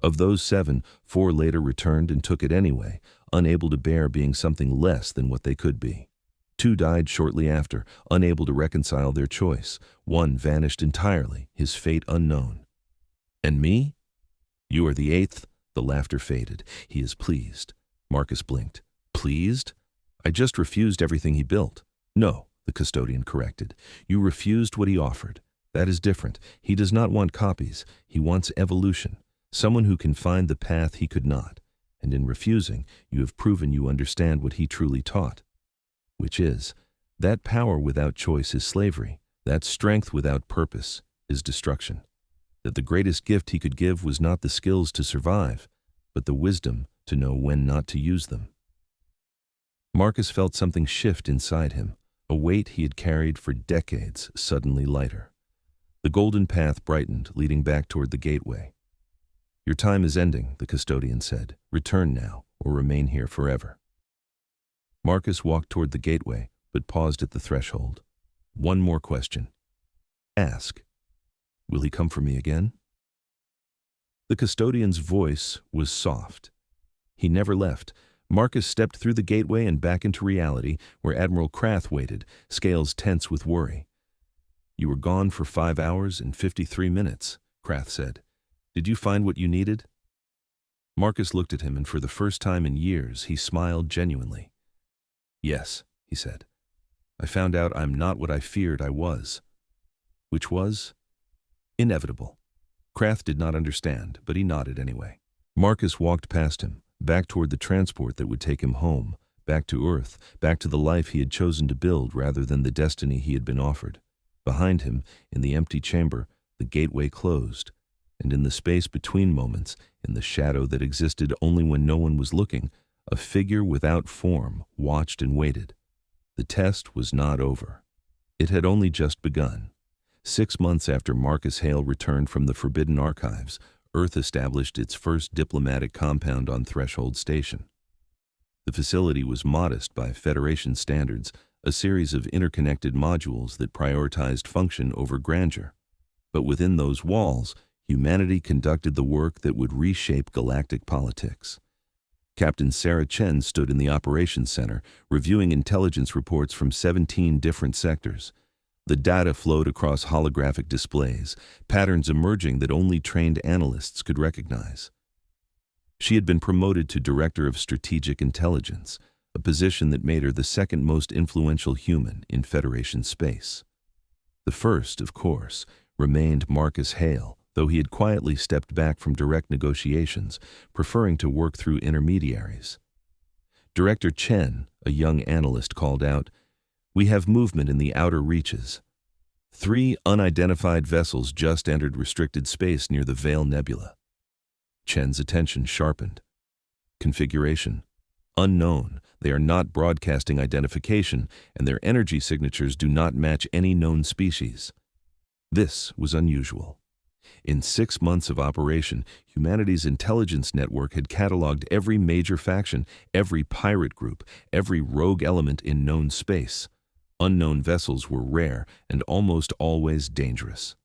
Of those 7, 4 later returned and took it anyway, unable to bear being something less than what they could be. 2 died shortly after, unable to reconcile their choice. 1 vanished entirely, his fate unknown. And me? You are the 8th. The laughter faded. He is pleased. Marcus blinked. Pleased? I just refused everything he built. No, the custodian corrected. You refused what he offered. That is different. He does not want copies. He wants evolution. Someone who can find the path he could not. And in refusing, you have proven you understand what he truly taught. Which is, that power without choice is slavery. That strength without purpose is destruction. That the greatest gift he could give was not the skills to survive, but the wisdom to know when not to use them. Marcus felt something shift inside him, a weight he had carried for decades suddenly lighter. The golden path brightened, leading back toward the gateway. Your time is ending, the custodian said. Return now, or remain here forever. Marcus walked toward the gateway, but paused at the threshold. One more question. Ask. Will he come for me again? The custodian's voice was soft. He never left. Marcus stepped through the gateway and back into reality, where Admiral Krath waited, scales tense with worry. You were gone for 5 hours and 53 minutes, Krath said. Did you find what you needed? Marcus looked at him, and for the first time in years, he smiled genuinely. Yes, he said. I found out I'm not what I feared I was. Which was? Inevitable. Krath did not understand, but he nodded anyway. Marcus walked past him, back toward the transport that would take him home, back to Earth, back to the life he had chosen to build rather than the destiny he had been offered. Behind him, in the empty chamber, the gateway closed, and in the space between moments, in the shadow that existed only when no one was looking, a figure without form watched and waited. The test was not over. It had only just begun. 6 months after Marcus Hale returned from the Forbidden Archives, Earth established its first diplomatic compound on Threshold Station. The facility was modest by Federation standards, a series of interconnected modules that prioritized function over grandeur. But within those walls, humanity conducted the work that would reshape galactic politics. Captain Sarah Chen stood in the operations center, reviewing intelligence reports from 17 different sectors. The data flowed across holographic displays, patterns emerging that only trained analysts could recognize. She had been promoted to Director of Strategic Intelligence, a position that made her the second most influential human in Federation space. The first, of course, remained Marcus Hale, though he had quietly stepped back from direct negotiations, preferring to work through intermediaries. Director Chen, a young analyst, called out, "We have movement in the outer reaches. 3 unidentified vessels just entered restricted space near the Veil Nebula." Chen's attention sharpened. Configuration: unknown. They are not broadcasting identification, and their energy signatures do not match any known species. This was unusual. In 6 months of operation, humanity's intelligence network had cataloged every major faction, every pirate group, every rogue element in known space. Unknown vessels were rare and almost always dangerous.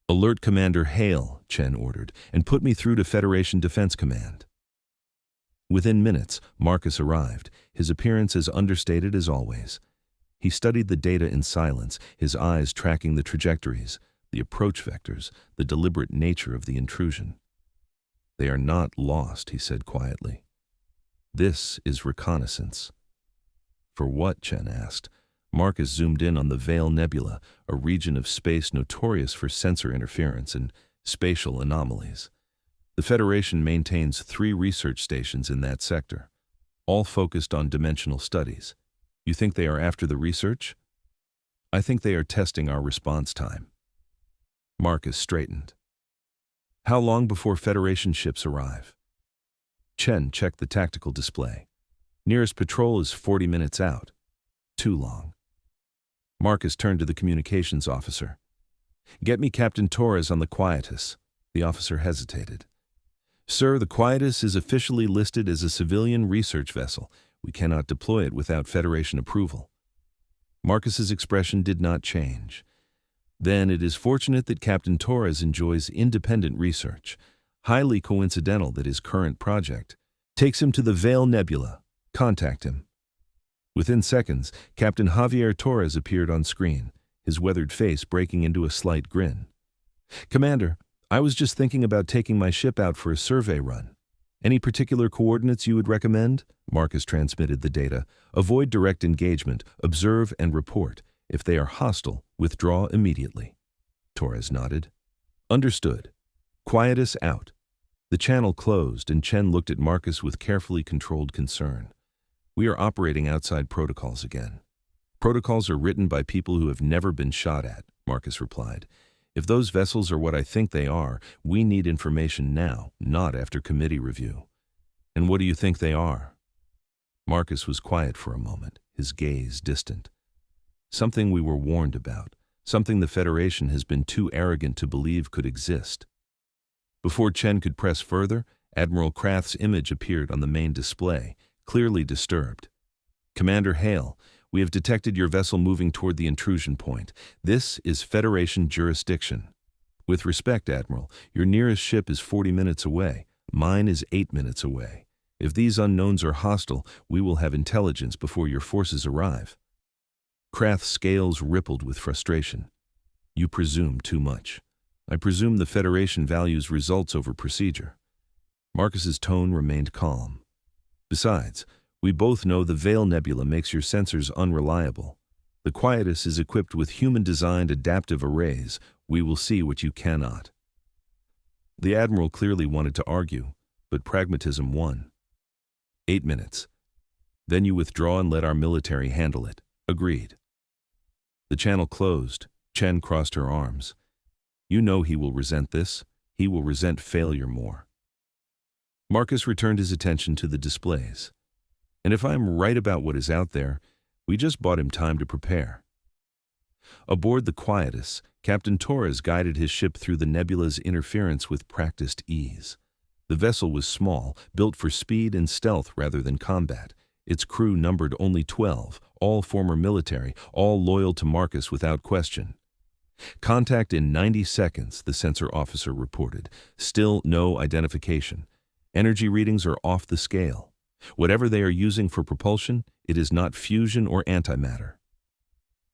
"Alert Commander Hale," Chen ordered, "and put me through to Federation Defense Command." Within minutes, Marcus arrived, his appearance as understated as always. He studied the data in silence, his eyes tracking the trajectories, the approach vectors, the deliberate nature of the intrusion. "They are not lost," he said quietly. "This is reconnaissance." "For what?" Chen asked. Marcus zoomed in on the Veil Nebula, a region of space notorious for sensor interference and spatial anomalies. The Federation maintains 3 research stations in that sector, all focused on dimensional studies. You think they are after the research? I think they are testing our response time. Marcus straightened. How long before Federation ships arrive? Chen checked the tactical display. Nearest patrol is 40 minutes out. Too long. Marcus turned to the communications officer. Get me Captain Torres on the Quietus. The officer hesitated. Sir, the Quietus is officially listed as a civilian research vessel. We cannot deploy it without Federation approval. Marcus's expression did not change. Then it is fortunate that Captain Torres enjoys independent research. Highly coincidental that his current project takes him to the Veil Nebula. Contact him. Within seconds, Captain Javier Torres appeared on screen, his weathered face breaking into a slight grin. Commander, I was just thinking about taking my ship out for a survey run. Any particular coordinates you would recommend? Marcus transmitted the data. Avoid direct engagement, observe and report. If they are hostile, withdraw immediately. Torres nodded. Understood. Quietus out. The channel closed, and Chen looked at Marcus with carefully controlled concern. We are operating outside protocols again. Protocols are written by people who have never been shot at, Marcus replied. If those vessels are what I think they are, we need information now, not after committee review. And what do you think they are? Marcus was quiet for a moment, his gaze distant. Something we were warned about, something the Federation has been too arrogant to believe could exist. Before Chen could press further, Admiral Krath's image appeared on the main display, clearly disturbed. Commander Hale, we have detected your vessel moving toward the intrusion point. This is Federation jurisdiction. With respect, Admiral, your nearest ship is 40 minutes away. Mine is 8 minutes away. If these unknowns are hostile, we will have intelligence before your forces arrive. Krath's scales rippled with frustration. You presume too much. I presume the Federation values results over procedure. Marcus's tone remained calm. Besides, we both know the Veil Nebula makes your sensors unreliable. The Quietus is equipped with human-designed adaptive arrays. We will see what you cannot. The Admiral clearly wanted to argue, but pragmatism won. 8 minutes. Then you withdraw and let our military handle it. Agreed. The channel closed. Chen crossed her arms. You know he will resent this. He will resent failure more. Marcus returned his attention to the displays. And if I am right about what is out there, we just bought him time to prepare. Aboard the Quietus, Captain Torres guided his ship through the nebula's interference with practiced ease. The vessel was small, built for speed and stealth rather than combat. Its crew numbered only 12, all former military, all loyal to Marcus without question. Contact in 90 seconds, the sensor officer reported. Still no identification. Energy readings are off the scale. Whatever they are using for propulsion, it is not fusion or antimatter.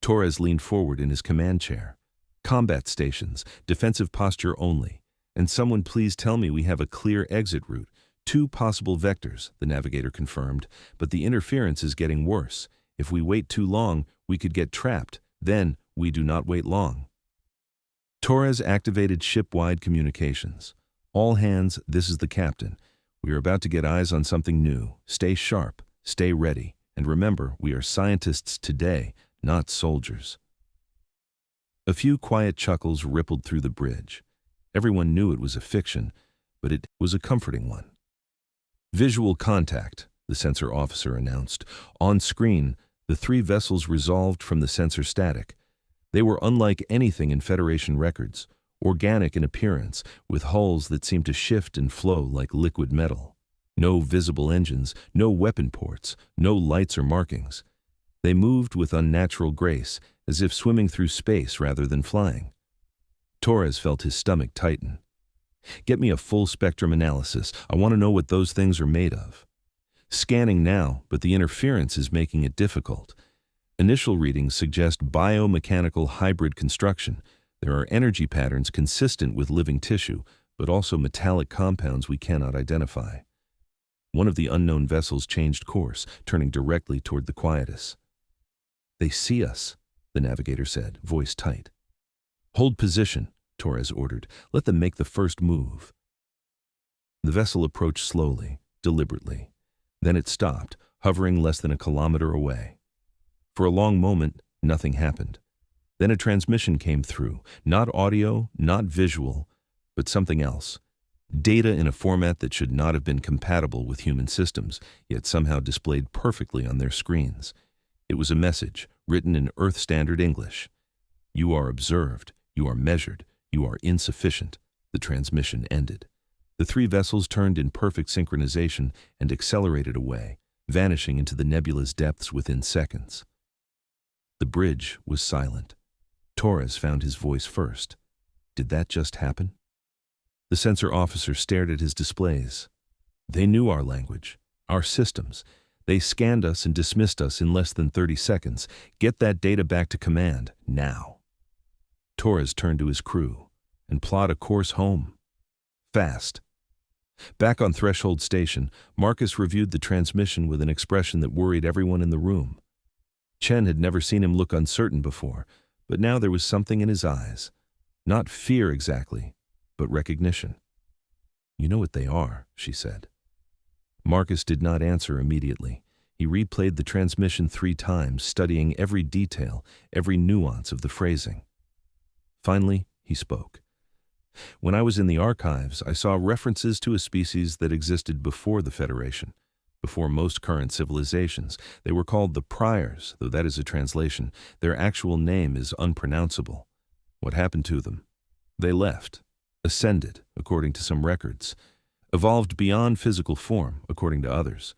Torres leaned forward in his command chair. Combat stations, defensive posture only. And someone please tell me we have a clear exit route. 2 possible vectors, the navigator confirmed, but the interference is getting worse. If we wait too long, we could get trapped. Then, we do not wait long. Torres activated ship-wide communications. All hands, this is the captain. We are about to get eyes on something new. Stay sharp, stay ready, and remember, we are scientists today, not soldiers. A few quiet chuckles rippled through the bridge. Everyone knew it was a fiction, but it was a comforting one. Visual contact, the sensor officer announced. On screen, the 3 vessels resolved from the sensor static. They were unlike anything in Federation records, organic in appearance, with hulls that seemed to shift and flow like liquid metal. No visible engines, no weapon ports, no lights or markings. They moved with unnatural grace, as if swimming through space rather than flying. Torres felt his stomach tighten. Get me a full spectrum analysis. I want to know what those things are made of. Scanning now, but the interference is making it difficult. Initial readings suggest biomechanical hybrid construction. There are energy patterns consistent with living tissue, but also metallic compounds we cannot identify. One of the unknown vessels changed course, turning directly toward the Quietus. They see us, the navigator said, voice tight. Hold position, Torres ordered. Let them make the first move. The vessel approached slowly, deliberately. Then it stopped, hovering less than a kilometer away. For a long moment, nothing happened. Then a transmission came through, not audio, not visual, but something else. Data in a format that should not have been compatible with human systems, yet somehow displayed perfectly on their screens. It was a message, written in Earth Standard English. You are observed, you are measured, you are insufficient. The transmission ended. The 3 vessels turned in perfect synchronization and accelerated away, vanishing into the nebula's depths within seconds. The bridge was silent. Torres found his voice first. Did that just happen? The sensor officer stared at his displays. They knew our language, our systems. They scanned us and dismissed us in less than 30 seconds. Get that data back to command, now. Torres turned to his crew and plot a course home. Fast. Back on Threshold Station, Marcus reviewed the transmission with an expression that worried everyone in the room. Chen had never seen him look uncertain before, but now there was something in his eyes. Not fear exactly, but recognition. You know what they are, she said. Marcus did not answer immediately. He replayed the transmission 3 times, studying every detail, every nuance of the phrasing. Finally, he spoke. When I was in the archives, I saw references to a species that existed before the Federation, before most current civilizations. They were called the Priors, though that is a translation. Their actual name is unpronounceable. What happened to them? They left, ascended, according to some records, evolved beyond physical form, according to others.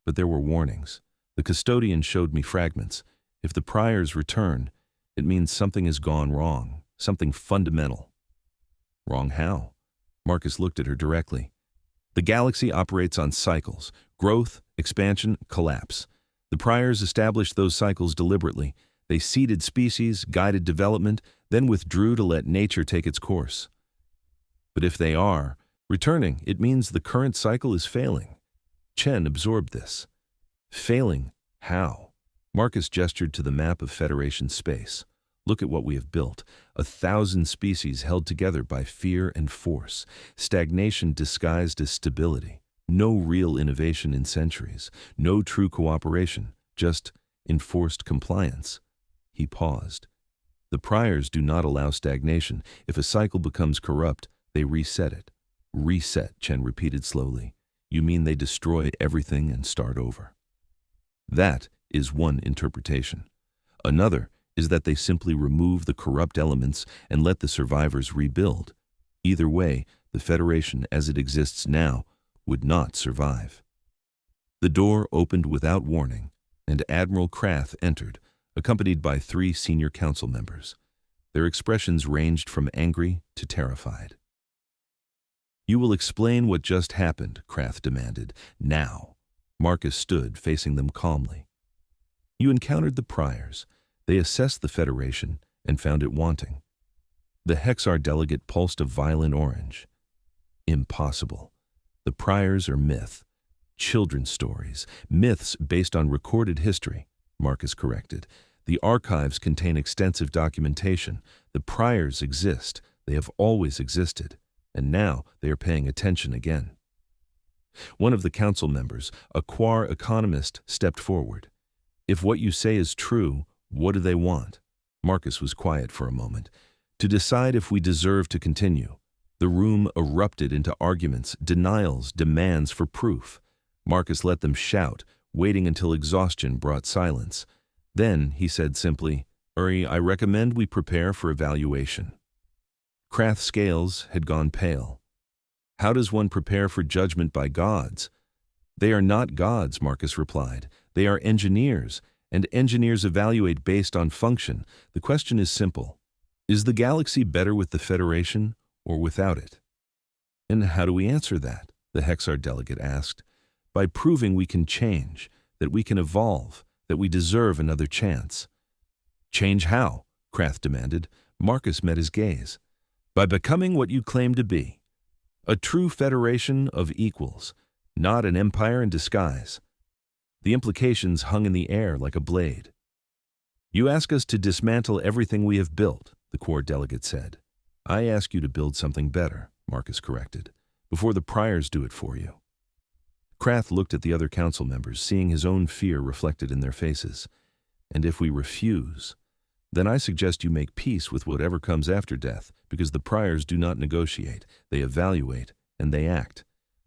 But there were warnings. The custodian showed me fragments. If the Priors return, it means something has gone wrong, something fundamental. Wrong how? Marcus looked at her directly. The galaxy operates on cycles: growth, expansion, collapse. The Priors established those cycles deliberately. They seeded species, guided development, then withdrew to let nature take its course. But if they are returning, it means the current cycle is failing. Chen absorbed this. Failing how? Marcus gestured to the map of Federation space. Look at what we have built. 1,000 species held together by fear and force. Stagnation disguised as stability. No real innovation in centuries. No true cooperation. Just enforced compliance. He paused. The Priors do not allow stagnation. If a cycle becomes corrupt, they reset it. Reset, Chen repeated slowly. You mean they destroy everything and start over? That is one interpretation. Another is that they simply remove the corrupt elements and let the survivors rebuild. Either way, the Federation as it exists now would not survive. The door opened without warning, and Admiral Krath entered, accompanied by 3 senior council members. Their expressions ranged from angry to terrified. You will explain what just happened, Krath demanded. Now. Marcus stood, facing them calmly. You encountered the Priors. They assessed the Federation and found it wanting. The Hexar delegate pulsed a violent orange. Impossible. The Priors are myth. Children's stories. Myths based on recorded history, Marcus corrected. The archives contain extensive documentation. The Priors exist. They have always existed. And now they are paying attention again. One of the council members, a Quar economist, stepped forward. If what you say is true, what do they want? Marcus was quiet for a moment. To decide if we deserve to continue. The room erupted into arguments, denials, demands for proof. Marcus let them shout, waiting until exhaustion brought silence. Then he said simply, Uri, I recommend we prepare for evaluation. Krath's scales had gone pale. How does one prepare for judgment by gods? They are not gods, Marcus replied. They are engineers, and engineers evaluate based on function. The question is simple. Is the galaxy better with the Federation or without it? And how do we answer that? The Hexar delegate asked. By proving we can change, that we can evolve, that we deserve another chance. Change how? Krath demanded. Marcus met his gaze. By becoming what you claim to be. A true federation of equals, not an empire in disguise. The implications hung in the air like a blade. You ask us to dismantle everything we have built, the Quar delegate said. I ask you to build something better, Marcus corrected, before the Priors do it for you. Krath looked at the other council members, seeing his own fear reflected in their faces. And if we refuse, then I suggest you make peace with whatever comes after death, because the Priors do not negotiate, they evaluate, and they act.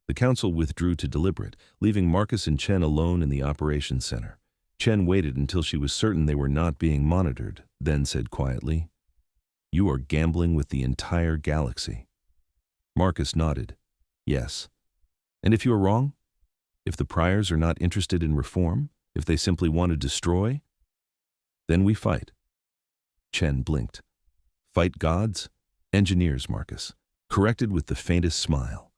The council withdrew to deliberate, leaving Marcus and Chen alone in the operations center. Chen waited until she was certain they were not being monitored, then said quietly, You are gambling with the entire galaxy. Marcus nodded. Yes. And if you are wrong? If the Priors are not interested in reform? If they simply want to destroy? Then we fight. Chen blinked. Fight gods? Engineers, Marcus. Corrected with the faintest smile.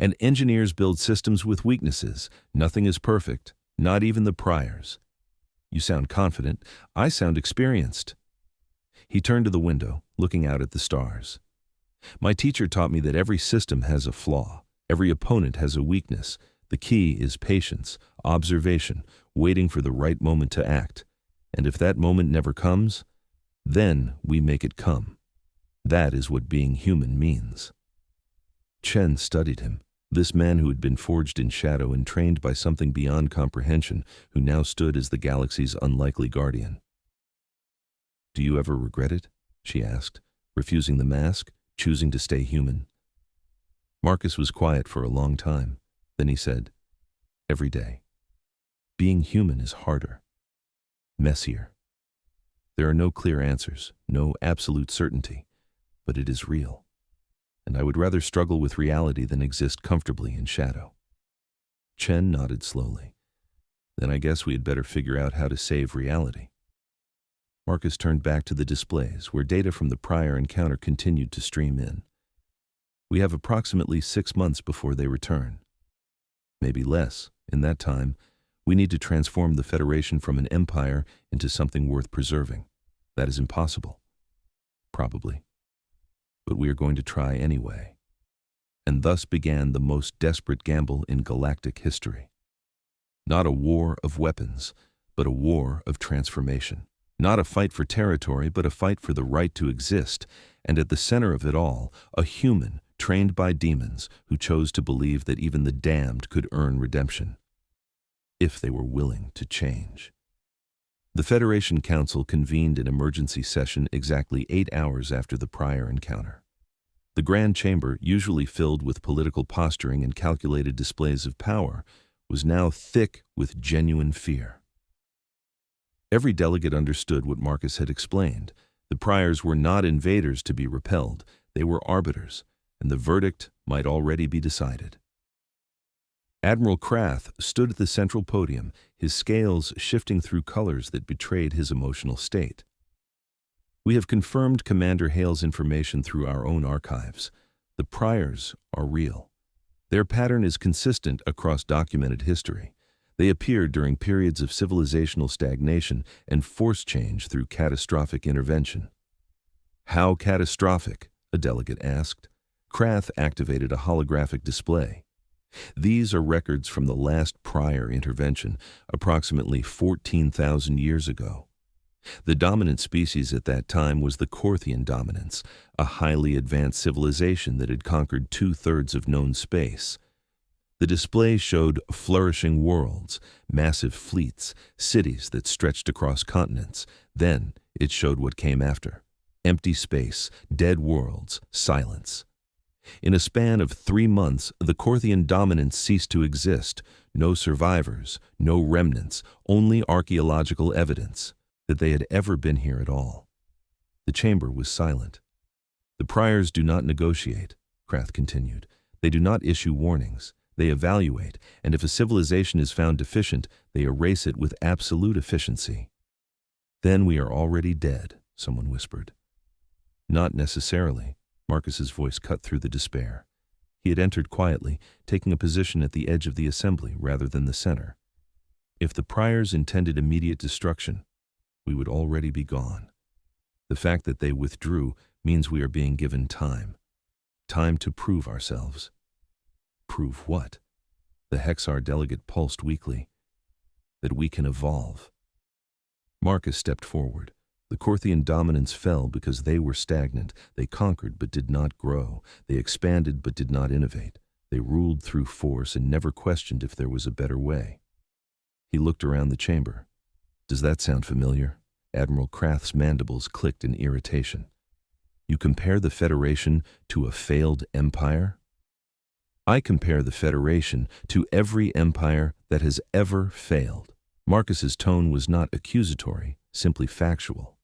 And engineers build systems with weaknesses. Nothing is perfect, not even the Priors. You sound confident. I sound experienced. He turned to the window, looking out at the stars. My teacher taught me that every system has a flaw. Every opponent has a weakness. The key is patience, observation, waiting for the right moment to act. And if that moment never comes, then we make it come. That is what being human means. Chen studied him, this man who had been forged in shadow and trained by something beyond comprehension, who now stood as the galaxy's unlikely guardian. "Do you ever regret it?" she asked, refusing the mask, choosing to stay human. Marcus was quiet for a long time. Then he said, "Every day. Being human is harder, messier. There are no clear answers, no absolute certainty, but it is real. And I would rather struggle with reality than exist comfortably in shadow." Chen nodded slowly. "Then I guess we had better figure out how to save reality." Marcus turned back to the displays, where data from the prior encounter continued to stream in. "We have approximately 6 months before they return. Maybe less. In that time, we need to transform the Federation from an empire into something worth preserving. That is impossible. Probably. But we are going to try anyway." And thus began the most desperate gamble in galactic history. Not a war of weapons, but a war of transformation. Not a fight for territory, but a fight for the right to exist, and at the center of it all, a human trained by demons who chose to believe that even the damned could earn redemption, if they were willing to change. The Federation Council convened an emergency session exactly 8 hours after the prior encounter. The Grand Chamber, usually filled with political posturing and calculated displays of power, was now thick with genuine fear. Every delegate understood what Marcus had explained. The priors were not invaders to be repelled, they were arbiters, and the verdict might already be decided. Admiral Krath stood at the central podium, his scales shifting through colors that betrayed his emotional state. "We have confirmed Commander Hale's information through our own archives. The priors are real. Their pattern is consistent across documented history. They appeared during periods of civilizational stagnation and force change through catastrophic intervention." "How catastrophic?" a delegate asked. Krath activated a holographic display. "These are records from the last prior intervention, approximately 14,000 years ago. The dominant species at that time was the Corthian dominance, a highly advanced civilization that had conquered 2/3 of known space. The display showed flourishing worlds, massive fleets, cities that stretched across continents. Then it showed what came after: empty space, dead worlds, silence. In a span of 3 months, the Corthian dominance ceased to exist. No survivors, no remnants, only archaeological evidence that they had ever been here at all." The chamber was silent. "The priors do not negotiate," Krath continued. "They do not issue warnings. They evaluate, and if a civilization is found deficient, they erase it with absolute efficiency." "Then we are already dead," someone whispered. "Not necessarily." Marcus's voice cut through the despair. He had entered quietly, taking a position at the edge of the assembly rather than the center. "If the priors intended immediate destruction, we would already be gone. The fact that they withdrew means we are being given time. Time to prove ourselves." "Prove what?" The Hexar delegate pulsed weakly. "That we can evolve." Marcus stepped forward. The Corthian dominance fell because they were stagnant. They conquered but did not grow. They expanded but did not innovate. They ruled through force and never questioned if there was a better way. He looked around the chamber. "Does that sound familiar?" Admiral Krath's mandibles clicked in irritation. "You compare the Federation to a failed empire?" "I compare the Federation to every empire that has ever failed." Marcus's tone was not accusatory, simply factual.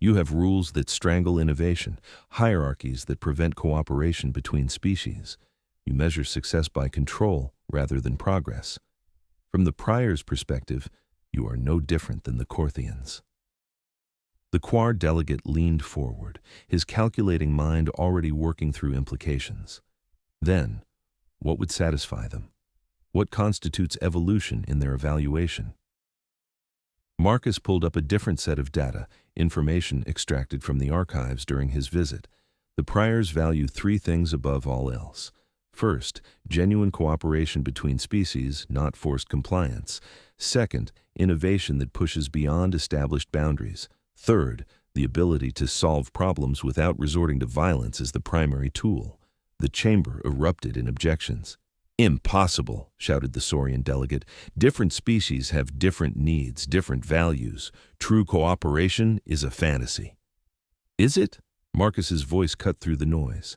"You have rules that strangle innovation, hierarchies that prevent cooperation between species. You measure success by control rather than progress. From the prior's perspective, you are no different than the Corthians." The Quar delegate leaned forward, his calculating mind already working through implications. Then, what would satisfy them? What constitutes evolution in their evaluation? Marcus pulled up a different set of data, information extracted from the archives during his visit. The priors value 3 things above all else. First, genuine cooperation between species, not forced compliance. Second, innovation that pushes beyond established boundaries. Third, The ability to solve problems without resorting to violence is the primary tool. The chamber erupted in objections. "Impossible," shouted the Saurian delegate. "Different species have different needs, different values. True cooperation is a fantasy." "Is it?" Marcus's voice cut through the noise.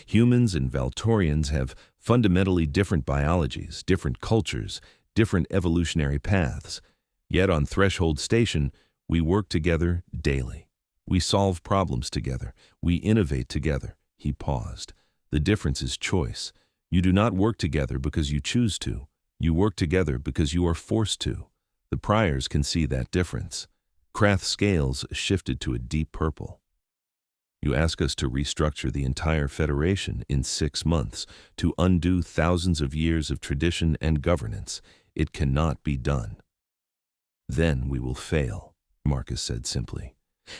"Humans and Valtorians have fundamentally different biologies, different cultures, different evolutionary paths. Yet on Threshold Station, we work together daily. We solve problems together. We innovate together." He paused. "The difference is choice. You do not work together because you choose to. You work together because you are forced to. The priors can see that difference." Krath's scales shifted to a deep purple. "You ask us to restructure the entire Federation in 6 months, to undo thousands of years of tradition and governance. It cannot be done." "Then we will fail," Marcus said simply,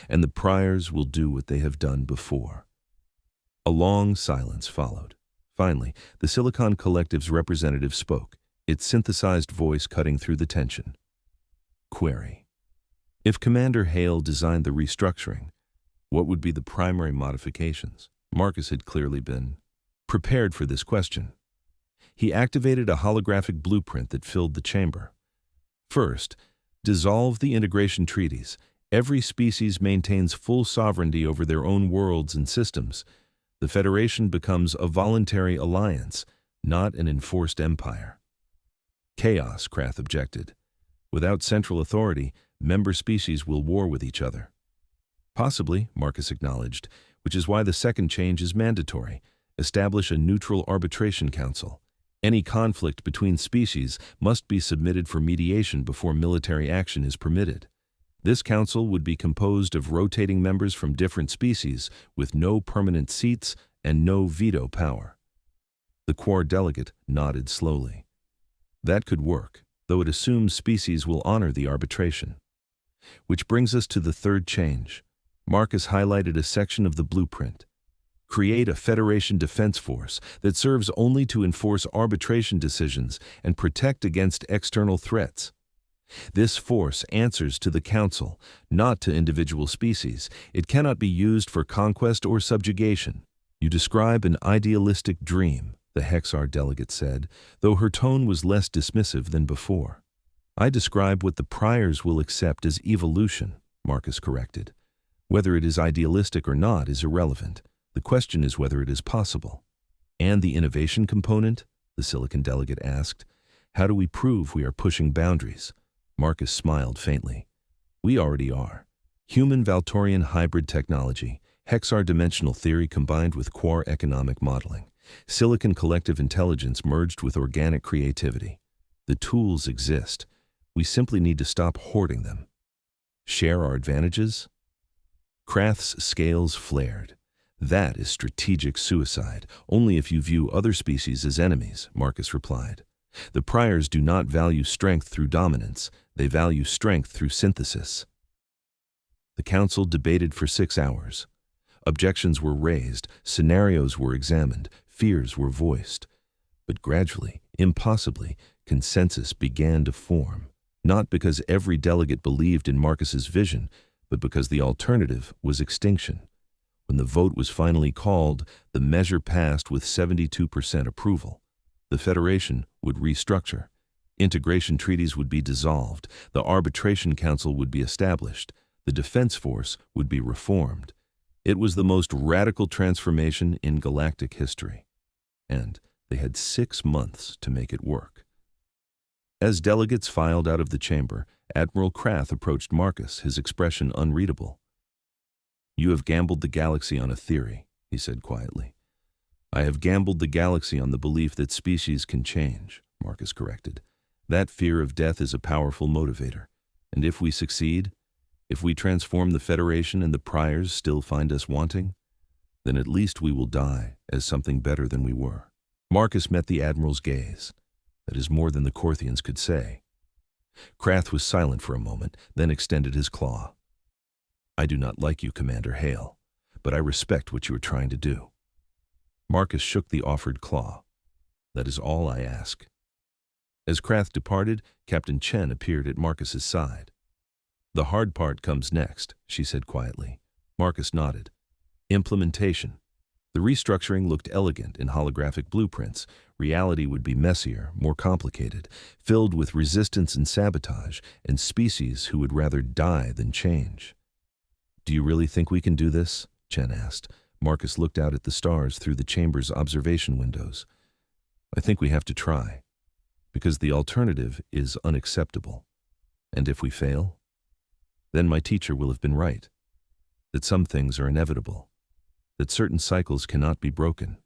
"and the priors will do what they have done before." A long silence followed. Finally, the Silicon Collective's representative spoke, its synthesized voice cutting through the tension. Query: if Commander Hale designed the restructuring, what would be the primary modifications? Marcus had clearly been prepared for this question. He activated a holographic blueprint that filled the chamber. First, dissolve the integration treaties. Every species maintains full sovereignty over their own worlds and systems. The Federation becomes a voluntary alliance, not an enforced empire. Chaos, Krath objected. Without central authority, member species will war with each other. Possibly, Marcus acknowledged, which is why the second change is mandatory. Establish a neutral arbitration council. Any conflict between species must be submitted for mediation before military action is permitted. This council would be composed of rotating members from different species with no permanent seats and no veto power. The Quar delegate nodded slowly. That could work, though it assumes species will honor the arbitration. Which brings us to the third change. Marcus highlighted a section of the blueprint. Create a Federation defense force that serves only to enforce arbitration decisions and protect against external threats. This force answers to the Council, not to individual species. It cannot be used for conquest or subjugation. You describe an idealistic dream, the Hexar delegate said, though her tone was less dismissive than before. I describe what the priors will accept as evolution, Marcus corrected. Whether it is idealistic or not is irrelevant. The question is whether it is possible. And the innovation component? The Silicon delegate asked. How do we prove we are pushing boundaries? Marcus smiled faintly. We already are. Human-Valtorian hybrid technology, Hexar dimensional theory combined with Quar economic modeling, Silicon collective intelligence merged with organic creativity. The tools exist. We simply need to stop hoarding them. Share our advantages? Krath's scales flared. That is strategic suicide, only if you view other species as enemies, Marcus replied. The priors do not value strength through dominance, they value strength through synthesis. The council debated for 6 hours. Objections were raised, scenarios were examined, fears were voiced. But gradually, impossibly, consensus began to form, not because every delegate believed in Marcus's vision, but because the alternative was extinction. When the vote was finally called, the measure passed with 72% approval. The Federation would restructure. Integration treaties would be dissolved. The Arbitration Council would be established. The Defense Force would be reformed. It was the most radical transformation in galactic history. And they had 6 months to make it work. As delegates filed out of the chamber, Admiral Krath approached Marcus, his expression unreadable. You have gambled the galaxy on a theory, he said quietly. I have gambled the galaxy on the belief that species can change, Marcus corrected. That fear of death is a powerful motivator. And if we succeed, if we transform the Federation and the priors still find us wanting, then at least we will die as something better than we were. Marcus met the Admiral's gaze. That is more than the Corthians could say. Krath was silent for a moment, then extended his claw. I do not like you, Commander Hale, but I respect what you are trying to do. Marcus shook the offered claw. That is all I ask. As Krath departed, Captain Chen appeared at Marcus's side. The hard part comes next, she said quietly. Marcus nodded. Implementation. The restructuring looked elegant in holographic blueprints. Reality would be messier, more complicated, filled with resistance and sabotage, and species who would rather die than change. "Do you really think we can do this?" Chen asked. Marcus looked out at the stars through the chamber's observation windows. "I think we have to try, because the alternative is unacceptable. And if we fail, then my teacher will have been right, that some things are inevitable, that certain cycles cannot be broken."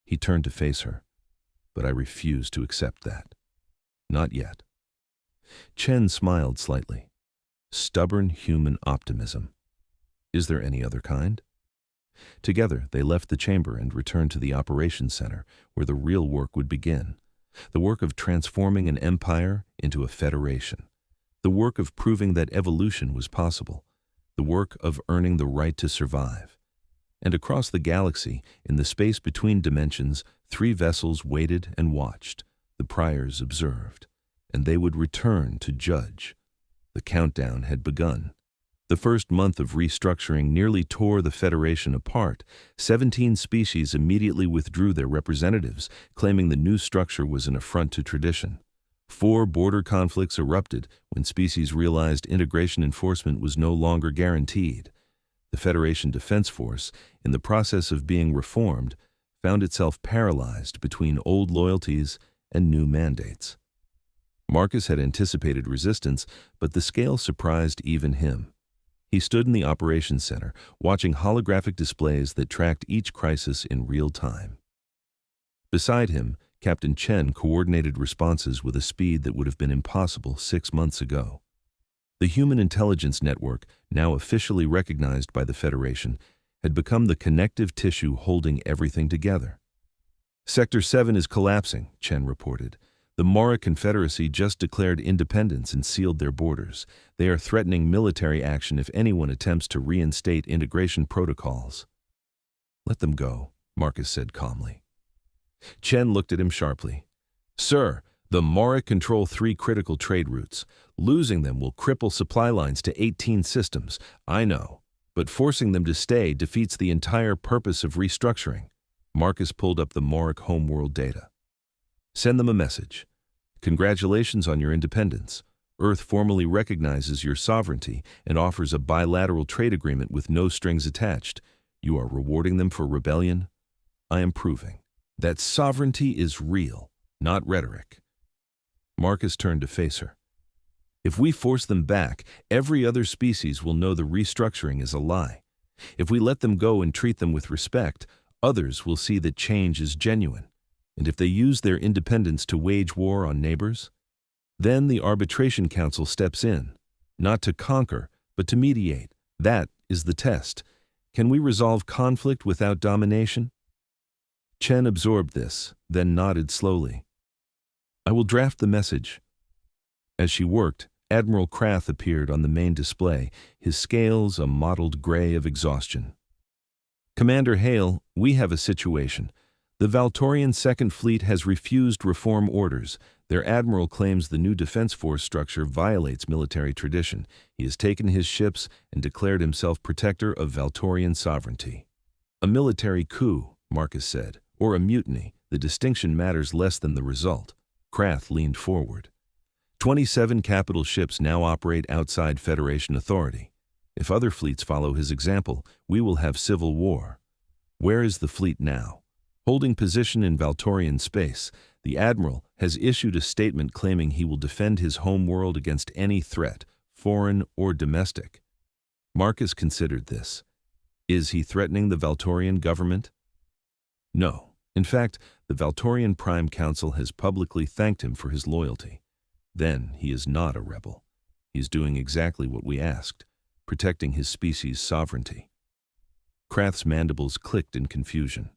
He turned to face her, but I refuse to accept that. Not yet. Chen smiled slightly. Stubborn human optimism. Is there any other kind? Together, they left the chamber and returned to the operations center, where the real work would begin. The work of transforming an empire into a federation. The work of proving that evolution was possible. The work of earning the right to survive. And across the galaxy, in the space between dimensions, 3 vessels waited and watched. The priors observed, and they would return to judge. The countdown had begun. The first month of restructuring nearly tore the Federation apart. 17 species immediately withdrew their representatives, claiming the new structure was an affront to tradition. 4 border conflicts erupted when species realized integration enforcement was no longer guaranteed. The Federation Defense Force, in the process of being reformed, found itself paralyzed between old loyalties and new mandates. Marcus had anticipated resistance, but the scale surprised even him. He stood in the operations center, watching holographic displays that tracked each crisis in real time. Beside him, Captain Chen coordinated responses with a speed that would have been impossible 6 months ago. The Human Intelligence Network, now officially recognized by the Federation, had become the connective tissue holding everything together. "Sector 7 is collapsing," Chen reported. "The Mara Confederacy just declared independence and sealed their borders. They are threatening military action if anyone attempts to reinstate integration protocols." "Let them go," Marcus said calmly. Chen looked at him sharply. "Sir, the Mara control 3 critical trade routes. Losing them will cripple supply lines to 18 systems. I know, but forcing them to stay defeats the entire purpose of restructuring." Marcus pulled up the Moric homeworld data. "Send them a message. Congratulations on your independence. Earth formally recognizes your sovereignty and offers a bilateral trade agreement with no strings attached. You are rewarding them for rebellion. I am proving that sovereignty is real, not rhetoric." Marcus turned to face her. "If we force them back, every other species will know the restructuring is a lie. If we let them go and treat them with respect, others will see that change is genuine. And if they use their independence to wage war on neighbors, then the Arbitration Council steps in, not to conquer, but to mediate. That is the test. Can we resolve conflict without domination?" Chen absorbed this, then nodded slowly. "I will draft the message." As she worked, Admiral Krath appeared on the main display, his scales a mottled gray of exhaustion. "Commander Hale, we have a situation. The Valtorian Second Fleet has refused reform orders. Their admiral claims the new defense force structure violates military tradition. He has taken his ships and declared himself protector of Valtorian sovereignty." "A military coup," Marcus said, "or a mutiny. The distinction matters less than the result." Krath leaned forward. 27 capital ships now operate outside Federation authority. If other fleets follow his example, we will have civil war. Where is the fleet now? Holding position in Valtorian space, the Admiral has issued a statement claiming he will defend his home world against any threat, foreign or domestic. Marcus considered this. Is he threatening the Valtorian government? No. In fact, the Valtorian Prime Council has publicly thanked him for his loyalty. Then he is not a rebel. He is doing exactly what we asked, protecting his species' sovereignty. Krath's mandibles clicked in confusion.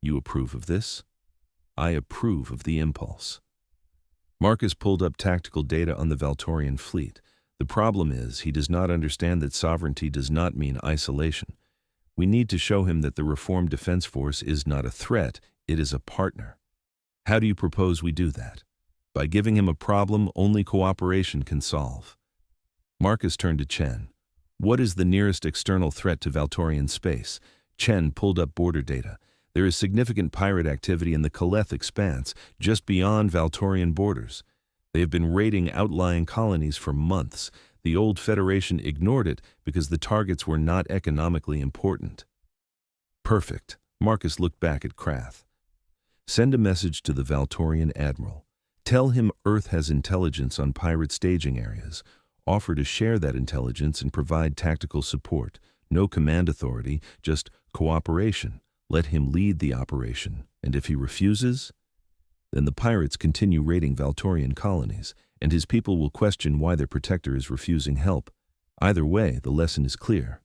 "You approve of this?" "I approve of the impulse." Marcus pulled up tactical data on the Valtorian fleet. The problem is, he does not understand that sovereignty does not mean isolation. We need to show him that the Reformed Defense Force is not a threat, it is a partner. How do you propose we do that? By giving him a problem only cooperation can solve. Marcus turned to Chen. What is the nearest external threat to Valtorian space? Chen pulled up border data. There is significant pirate activity in the Kaleth expanse, just beyond Valtorian borders. They have been raiding outlying colonies for months. The old Federation ignored it because the targets were not economically important. Perfect. Marcus looked back at Krath. Send a message to the Valtorian Admiral. Tell him Earth has intelligence on pirate staging areas. Offer to share that intelligence and provide tactical support. No command authority, just cooperation. Let him lead the operation, and if he refuses, then the pirates continue raiding Valtorian colonies, and his people will question why their protector is refusing help. Either way, the lesson is clear.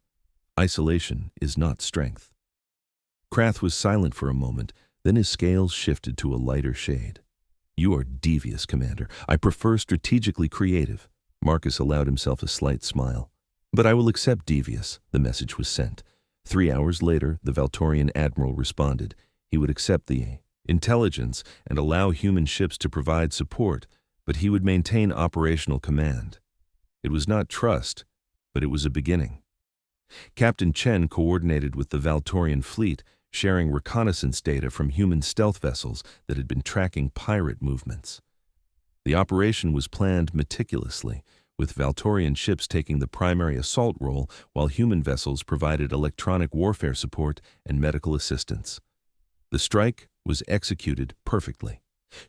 Isolation is not strength. Krath was silent for a moment, then his scales shifted to a lighter shade. You are devious, Commander. I prefer strategically creative. Marcus allowed himself a slight smile. But I will accept devious, the message was sent. 3 hours later, the Valtorian Admiral responded. He would accept the intelligence and allow human ships to provide support, but he would maintain operational command. It was not trust, but it was a beginning. Captain Chen coordinated with the Valtorian fleet, sharing reconnaissance data from human stealth vessels that had been tracking pirate movements. The operation was planned meticulously, with Valtorian ships taking the primary assault role while human vessels provided electronic warfare support and medical assistance. The strike was executed perfectly.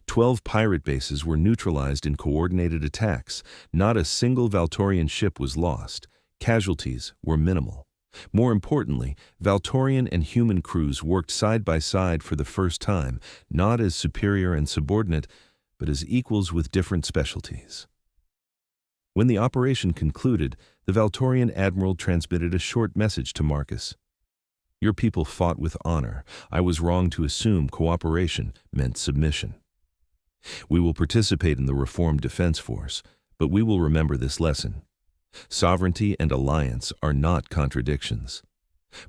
12 pirate bases were neutralized in coordinated attacks. Not a single Valtorian ship was lost. Casualties were minimal. More importantly, Valtorian and human crews worked side by side for the first time, not as superior and subordinate, but as equals with different specialties. When the operation concluded, the Valtorian Admiral transmitted a short message to Marcus. Your people fought with honor. I was wrong to assume cooperation meant submission. We will participate in the Reformed Defense Force, but we will remember this lesson. Sovereignty and alliance are not contradictions.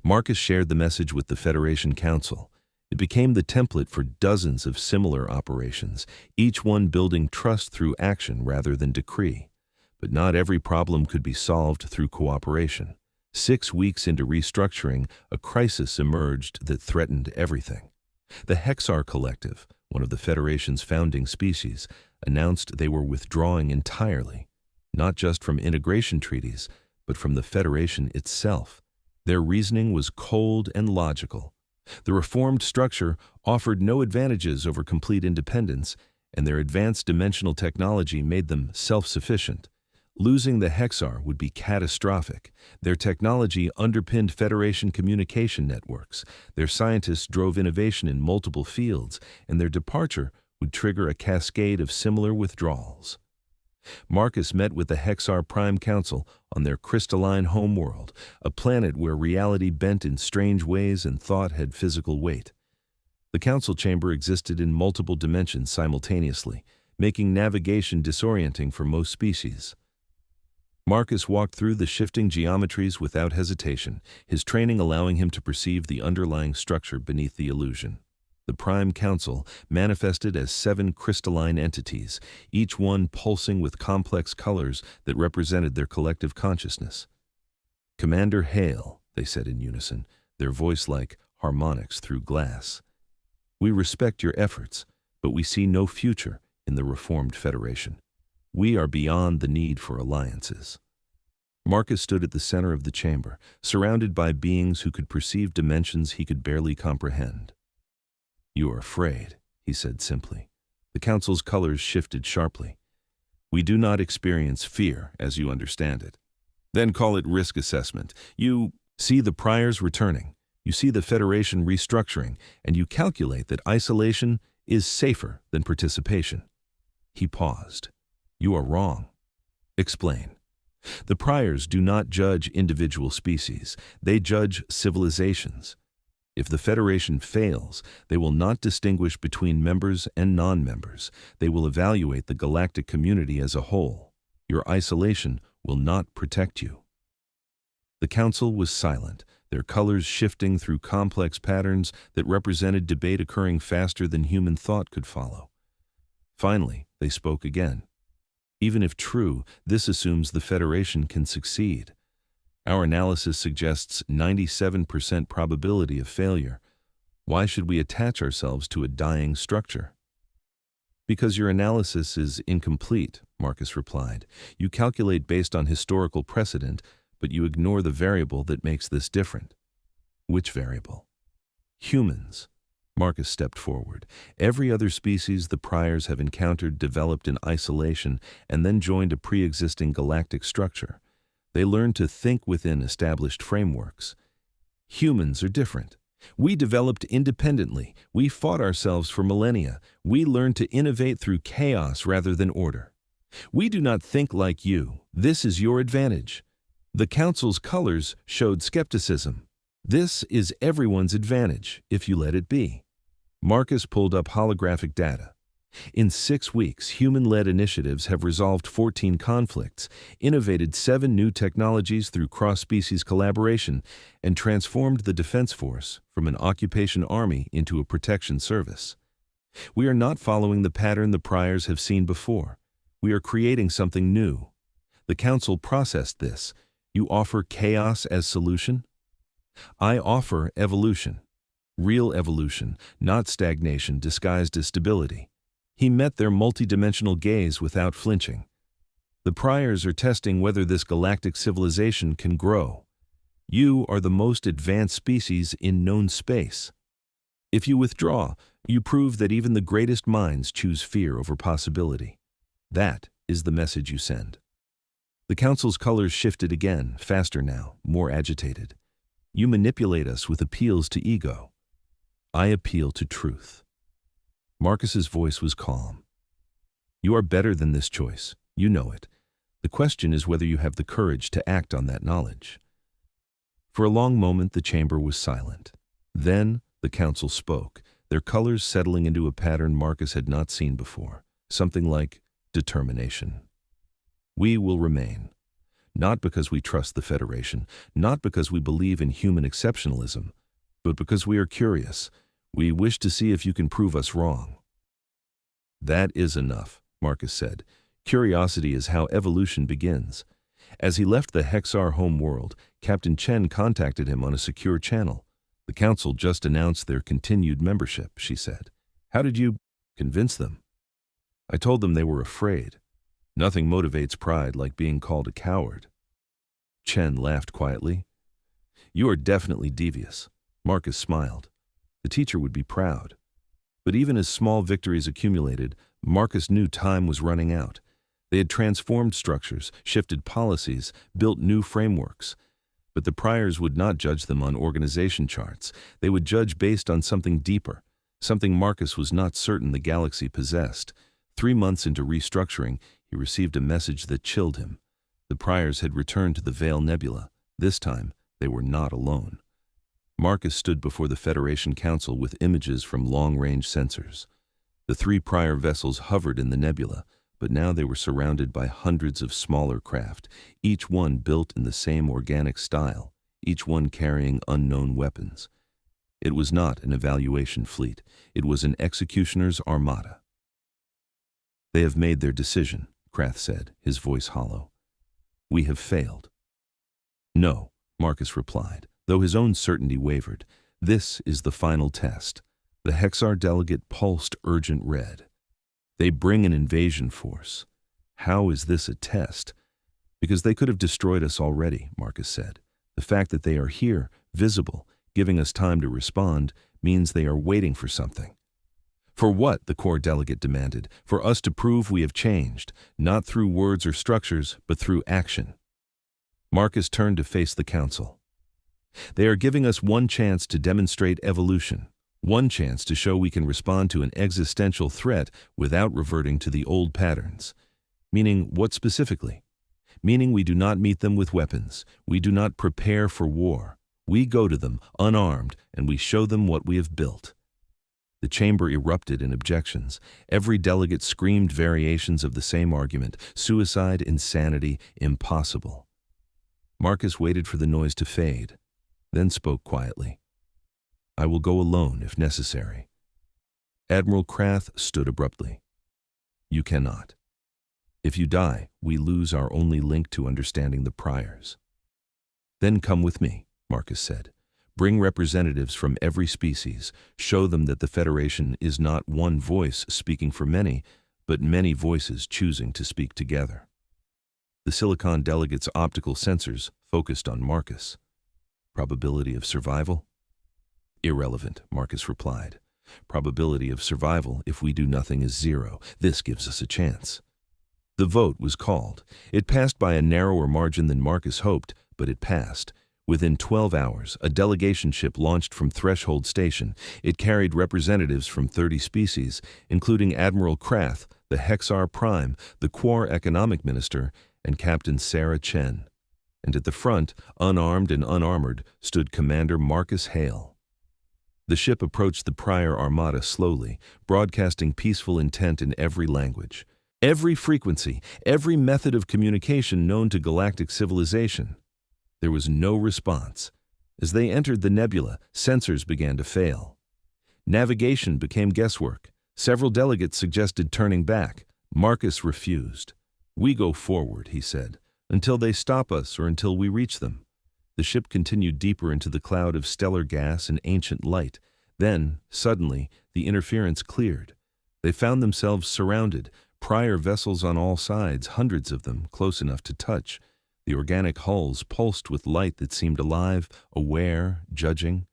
Marcus shared the message with the Federation Council. It became the template for dozens of similar operations, each one building trust through action rather than decree. But not every problem could be solved through cooperation. 6 weeks into restructuring, a crisis emerged that threatened everything. The Hexar Collective, one of the Federation's founding species, announced they were withdrawing entirely, not just from integration treaties, but from the Federation itself. Their reasoning was cold and logical. The reformed structure offered no advantages over complete independence, and their advanced dimensional technology made them self-sufficient. Losing the Hexar would be catastrophic. Their technology underpinned Federation communication networks. Their scientists drove innovation in multiple fields, and their departure would trigger a cascade of similar withdrawals. Marcus met with the Hexar Prime Council on their crystalline homeworld, a planet where reality bent in strange ways and thought had physical weight. The council chamber existed in multiple dimensions simultaneously, making navigation disorienting for most species. Marcus walked through the shifting geometries without hesitation, his training allowing him to perceive the underlying structure beneath the illusion. The Prime Council manifested as 7 crystalline entities, each one pulsing with complex colors that represented their collective consciousness. Commander Hale, they said in unison, their voice like harmonics through glass. We respect your efforts, but we see no future in the Reformed Federation. We are beyond the need for alliances. Marcus stood at the center of the chamber, surrounded by beings who could perceive dimensions he could barely comprehend. You are afraid, he said simply. The council's colors shifted sharply. We do not experience fear as you understand it. Then call it risk assessment. You see the priors returning. You see the Federation restructuring, and you calculate that isolation is safer than participation. He paused. You are wrong. Explain. The priors do not judge individual species. They judge civilizations. If the Federation fails, they will not distinguish between members and non-members. They will evaluate the galactic community as a whole. Your isolation will not protect you. The council was silent, their colors shifting through complex patterns that represented debate occurring faster than human thought could follow. Finally, they spoke again. Even if true, this assumes the Federation can succeed. Our analysis suggests 97% probability of failure. Why should we attach ourselves to a dying structure? Because your analysis is incomplete, Marcus replied. You calculate based on historical precedent, but you ignore the variable that makes this different. Which variable? Humans. Marcus stepped forward. Every other species the priors have encountered developed in isolation and then joined a pre-existing galactic structure. They learned to think within established frameworks. Humans are different. We developed independently. We fought ourselves for millennia. We learned to innovate through chaos rather than order. We do not think like you. This is your advantage. The Council's colors showed skepticism. This is everyone's advantage, if you let it be. Marcus pulled up holographic data. In 6 weeks, human-led initiatives have resolved 14 conflicts, innovated 7 new technologies through cross-species collaboration, and transformed the Defense Force from an occupation army into a protection service. We are not following the pattern the priors have seen before. We are creating something new. The Council processed this. You offer chaos as solution? I offer evolution. Real evolution, not stagnation disguised as stability. He met their multidimensional gaze without flinching. The priors are testing whether this galactic civilization can grow. You are the most advanced species in known space. If you withdraw, you prove that even the greatest minds choose fear over possibility. That is the message you send. The Council's colors shifted again, faster now, more agitated. You manipulate us with appeals to ego. I appeal to truth. Marcus's voice was calm. You are better than this choice. You know it. The question is whether you have the courage to act on that knowledge. For a long moment, the chamber was silent. Then the Council spoke, their colors settling into a pattern Marcus had not seen before, something like determination. We will remain. Not because we trust the Federation, not because we believe in human exceptionalism, but because we are curious. We wish to see if you can prove us wrong. That is enough, Marcus said. Curiosity is how evolution begins. As he left the Hexar home world, Captain Chen contacted him on a secure channel. The Council just announced their continued membership, she said. How did you convince them? I told them they were afraid. Nothing motivates pride like being called a coward. Chen laughed quietly. You are definitely devious. Marcus smiled. The teacher would be proud. But even as small victories accumulated, Marcus knew time was running out. They had transformed structures, shifted policies, built new frameworks. But the priors would not judge them on organization charts. They would judge based on something deeper, something Marcus was not certain the galaxy possessed. 3 months into restructuring, he received a message that chilled him. The priors had returned to the Veil Nebula. This time, they were not alone. Marcus stood before the Federation Council with images from long-range sensors. The 3 prior vessels hovered in the nebula, but now they were surrounded by hundreds of smaller craft, each one built in the same organic style, each one carrying unknown weapons. It was not an evaluation fleet. It was an executioner's armada. They have made their decision, Krath said, his voice hollow. We have failed. No, Marcus replied, though his own certainty wavered. This is the final test. The Hexar delegate pulsed urgent red. They bring an invasion force. How is this a test? Because they could have destroyed us already, Marcus said. The fact that they are here, visible, giving us time to respond, means they are waiting for something. For what? The core delegate demanded. For us to prove we have changed, not through words or structures, but through action. Marcus turned to face the Council. They are giving us one chance to demonstrate evolution, one chance to show we can respond to an existential threat without reverting to the old patterns. Meaning what specifically? Meaning we do not meet them with weapons. We do not prepare for war. We go to them unarmed and we show them what we have built. The chamber erupted in objections. Every delegate screamed variations of the same argument: suicide, insanity, impossible. Marcus waited for the noise to fade, then spoke quietly. I will go alone if necessary. Admiral Krath stood abruptly. You cannot. If you die, we lose our only link to understanding the priors. Then come with me, Marcus said. Bring representatives from every species. Show them that the Federation is not one voice speaking for many, but many voices choosing to speak together. The Silicon delegates' optical sensors focused on Marcus. Probability of survival? Irrelevant, Marcus replied. Probability of survival if we do nothing is 0. This gives us a chance. The vote was called. It passed by a narrower margin than Marcus hoped, but it passed. Within 12 hours, a delegation ship launched from Threshold Station. It carried representatives from 30 species, including Admiral Krath, the Hexar Prime, the Quar Economic Minister, and Captain Sarah Chen. And at the front, unarmed and unarmored, stood Commander Marcus Hale. The ship approached the prior armada slowly, broadcasting peaceful intent in every language. Every frequency, every method of communication known to galactic civilization. There was no response. As they entered the nebula, sensors began to fail. Navigation became guesswork. Several delegates suggested turning back. Marcus refused. "We go forward," he said, "until they stop us or until we reach them." The ship continued deeper into the cloud of stellar gas and ancient light. Then, suddenly, the interference cleared. They found themselves surrounded, prior vessels on all sides, hundreds of them, close enough to touch. The organic hulls pulsed with light that seemed alive, aware, judging.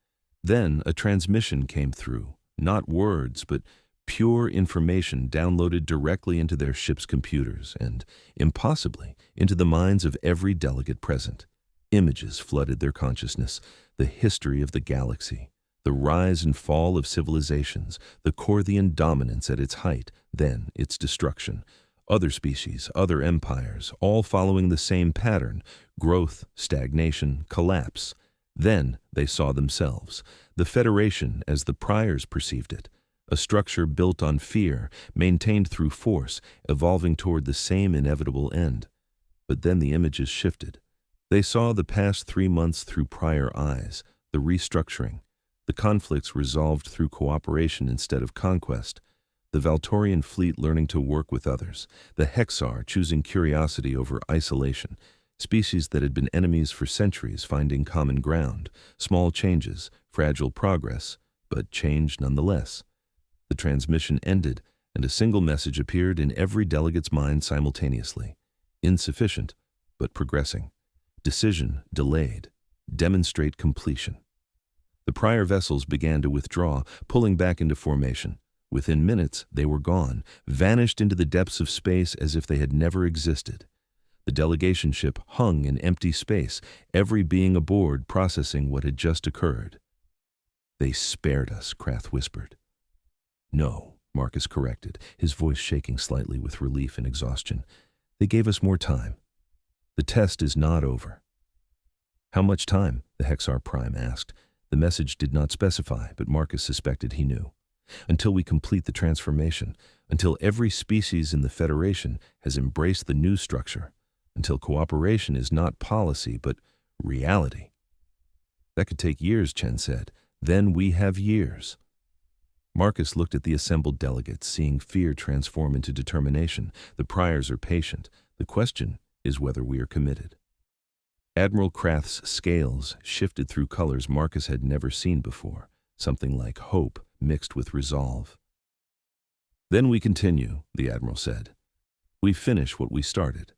Then a transmission came through, not words, but pure information downloaded directly into their ship's computers and, impossibly, into the minds of every delegate present. Images flooded their consciousness, the history of the galaxy, the rise and fall of civilizations, the Corthian dominance at its height, then its destruction. Other species, other empires, all following the same pattern: growth, stagnation, collapse. Then they saw themselves, the Federation as the priors perceived it, a structure built on fear, maintained through force, evolving toward the same inevitable end. But then the images shifted. They saw the past 3 months through prior eyes, the restructuring, the conflicts resolved through cooperation instead of conquest, the Valtorian fleet learning to work with others, the Hexar choosing curiosity over isolation, species that had been enemies for centuries finding common ground, small changes, fragile progress, but change nonetheless. The transmission ended, and a single message appeared in every delegate's mind simultaneously. Insufficient, but progressing. Decision delayed. Demonstrate completion. The prior vessels began to withdraw, pulling back into formation. Within minutes, they were gone, vanished into the depths of space as if they had never existed. The delegation ship hung in empty space, every being aboard processing what had just occurred. "They spared us," Krath whispered. "No," Marcus corrected, his voice shaking slightly with relief and exhaustion. "They gave us more time. The test is not over." "How much time?" the Hexar Prime asked. The message did not specify, but Marcus suspected he knew. "Until we complete the transformation, until every species in the Federation has embraced the new structure, until cooperation is not policy but reality." "That could take years," Chen said. "Then we have years." Marcus looked at the assembled delegates, seeing fear transform into determination. The priors are patient. The question is whether we are committed. Admiral Krath's scales shifted through colors Marcus had never seen before, something like hope mixed with resolve. "Then we continue," the Admiral said. "We finish what we started."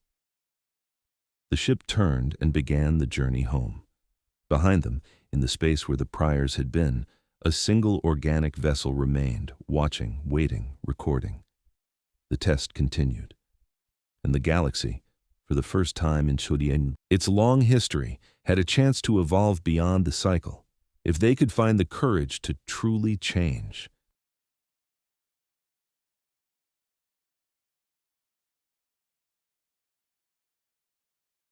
The ship turned and began the journey home. Behind them, in the space where the priors had been, a single organic vessel remained, watching, waiting, recording. The test continued. And the galaxy, for the first time in its long history, had a chance to evolve beyond the cycle, if they could find the courage to truly change.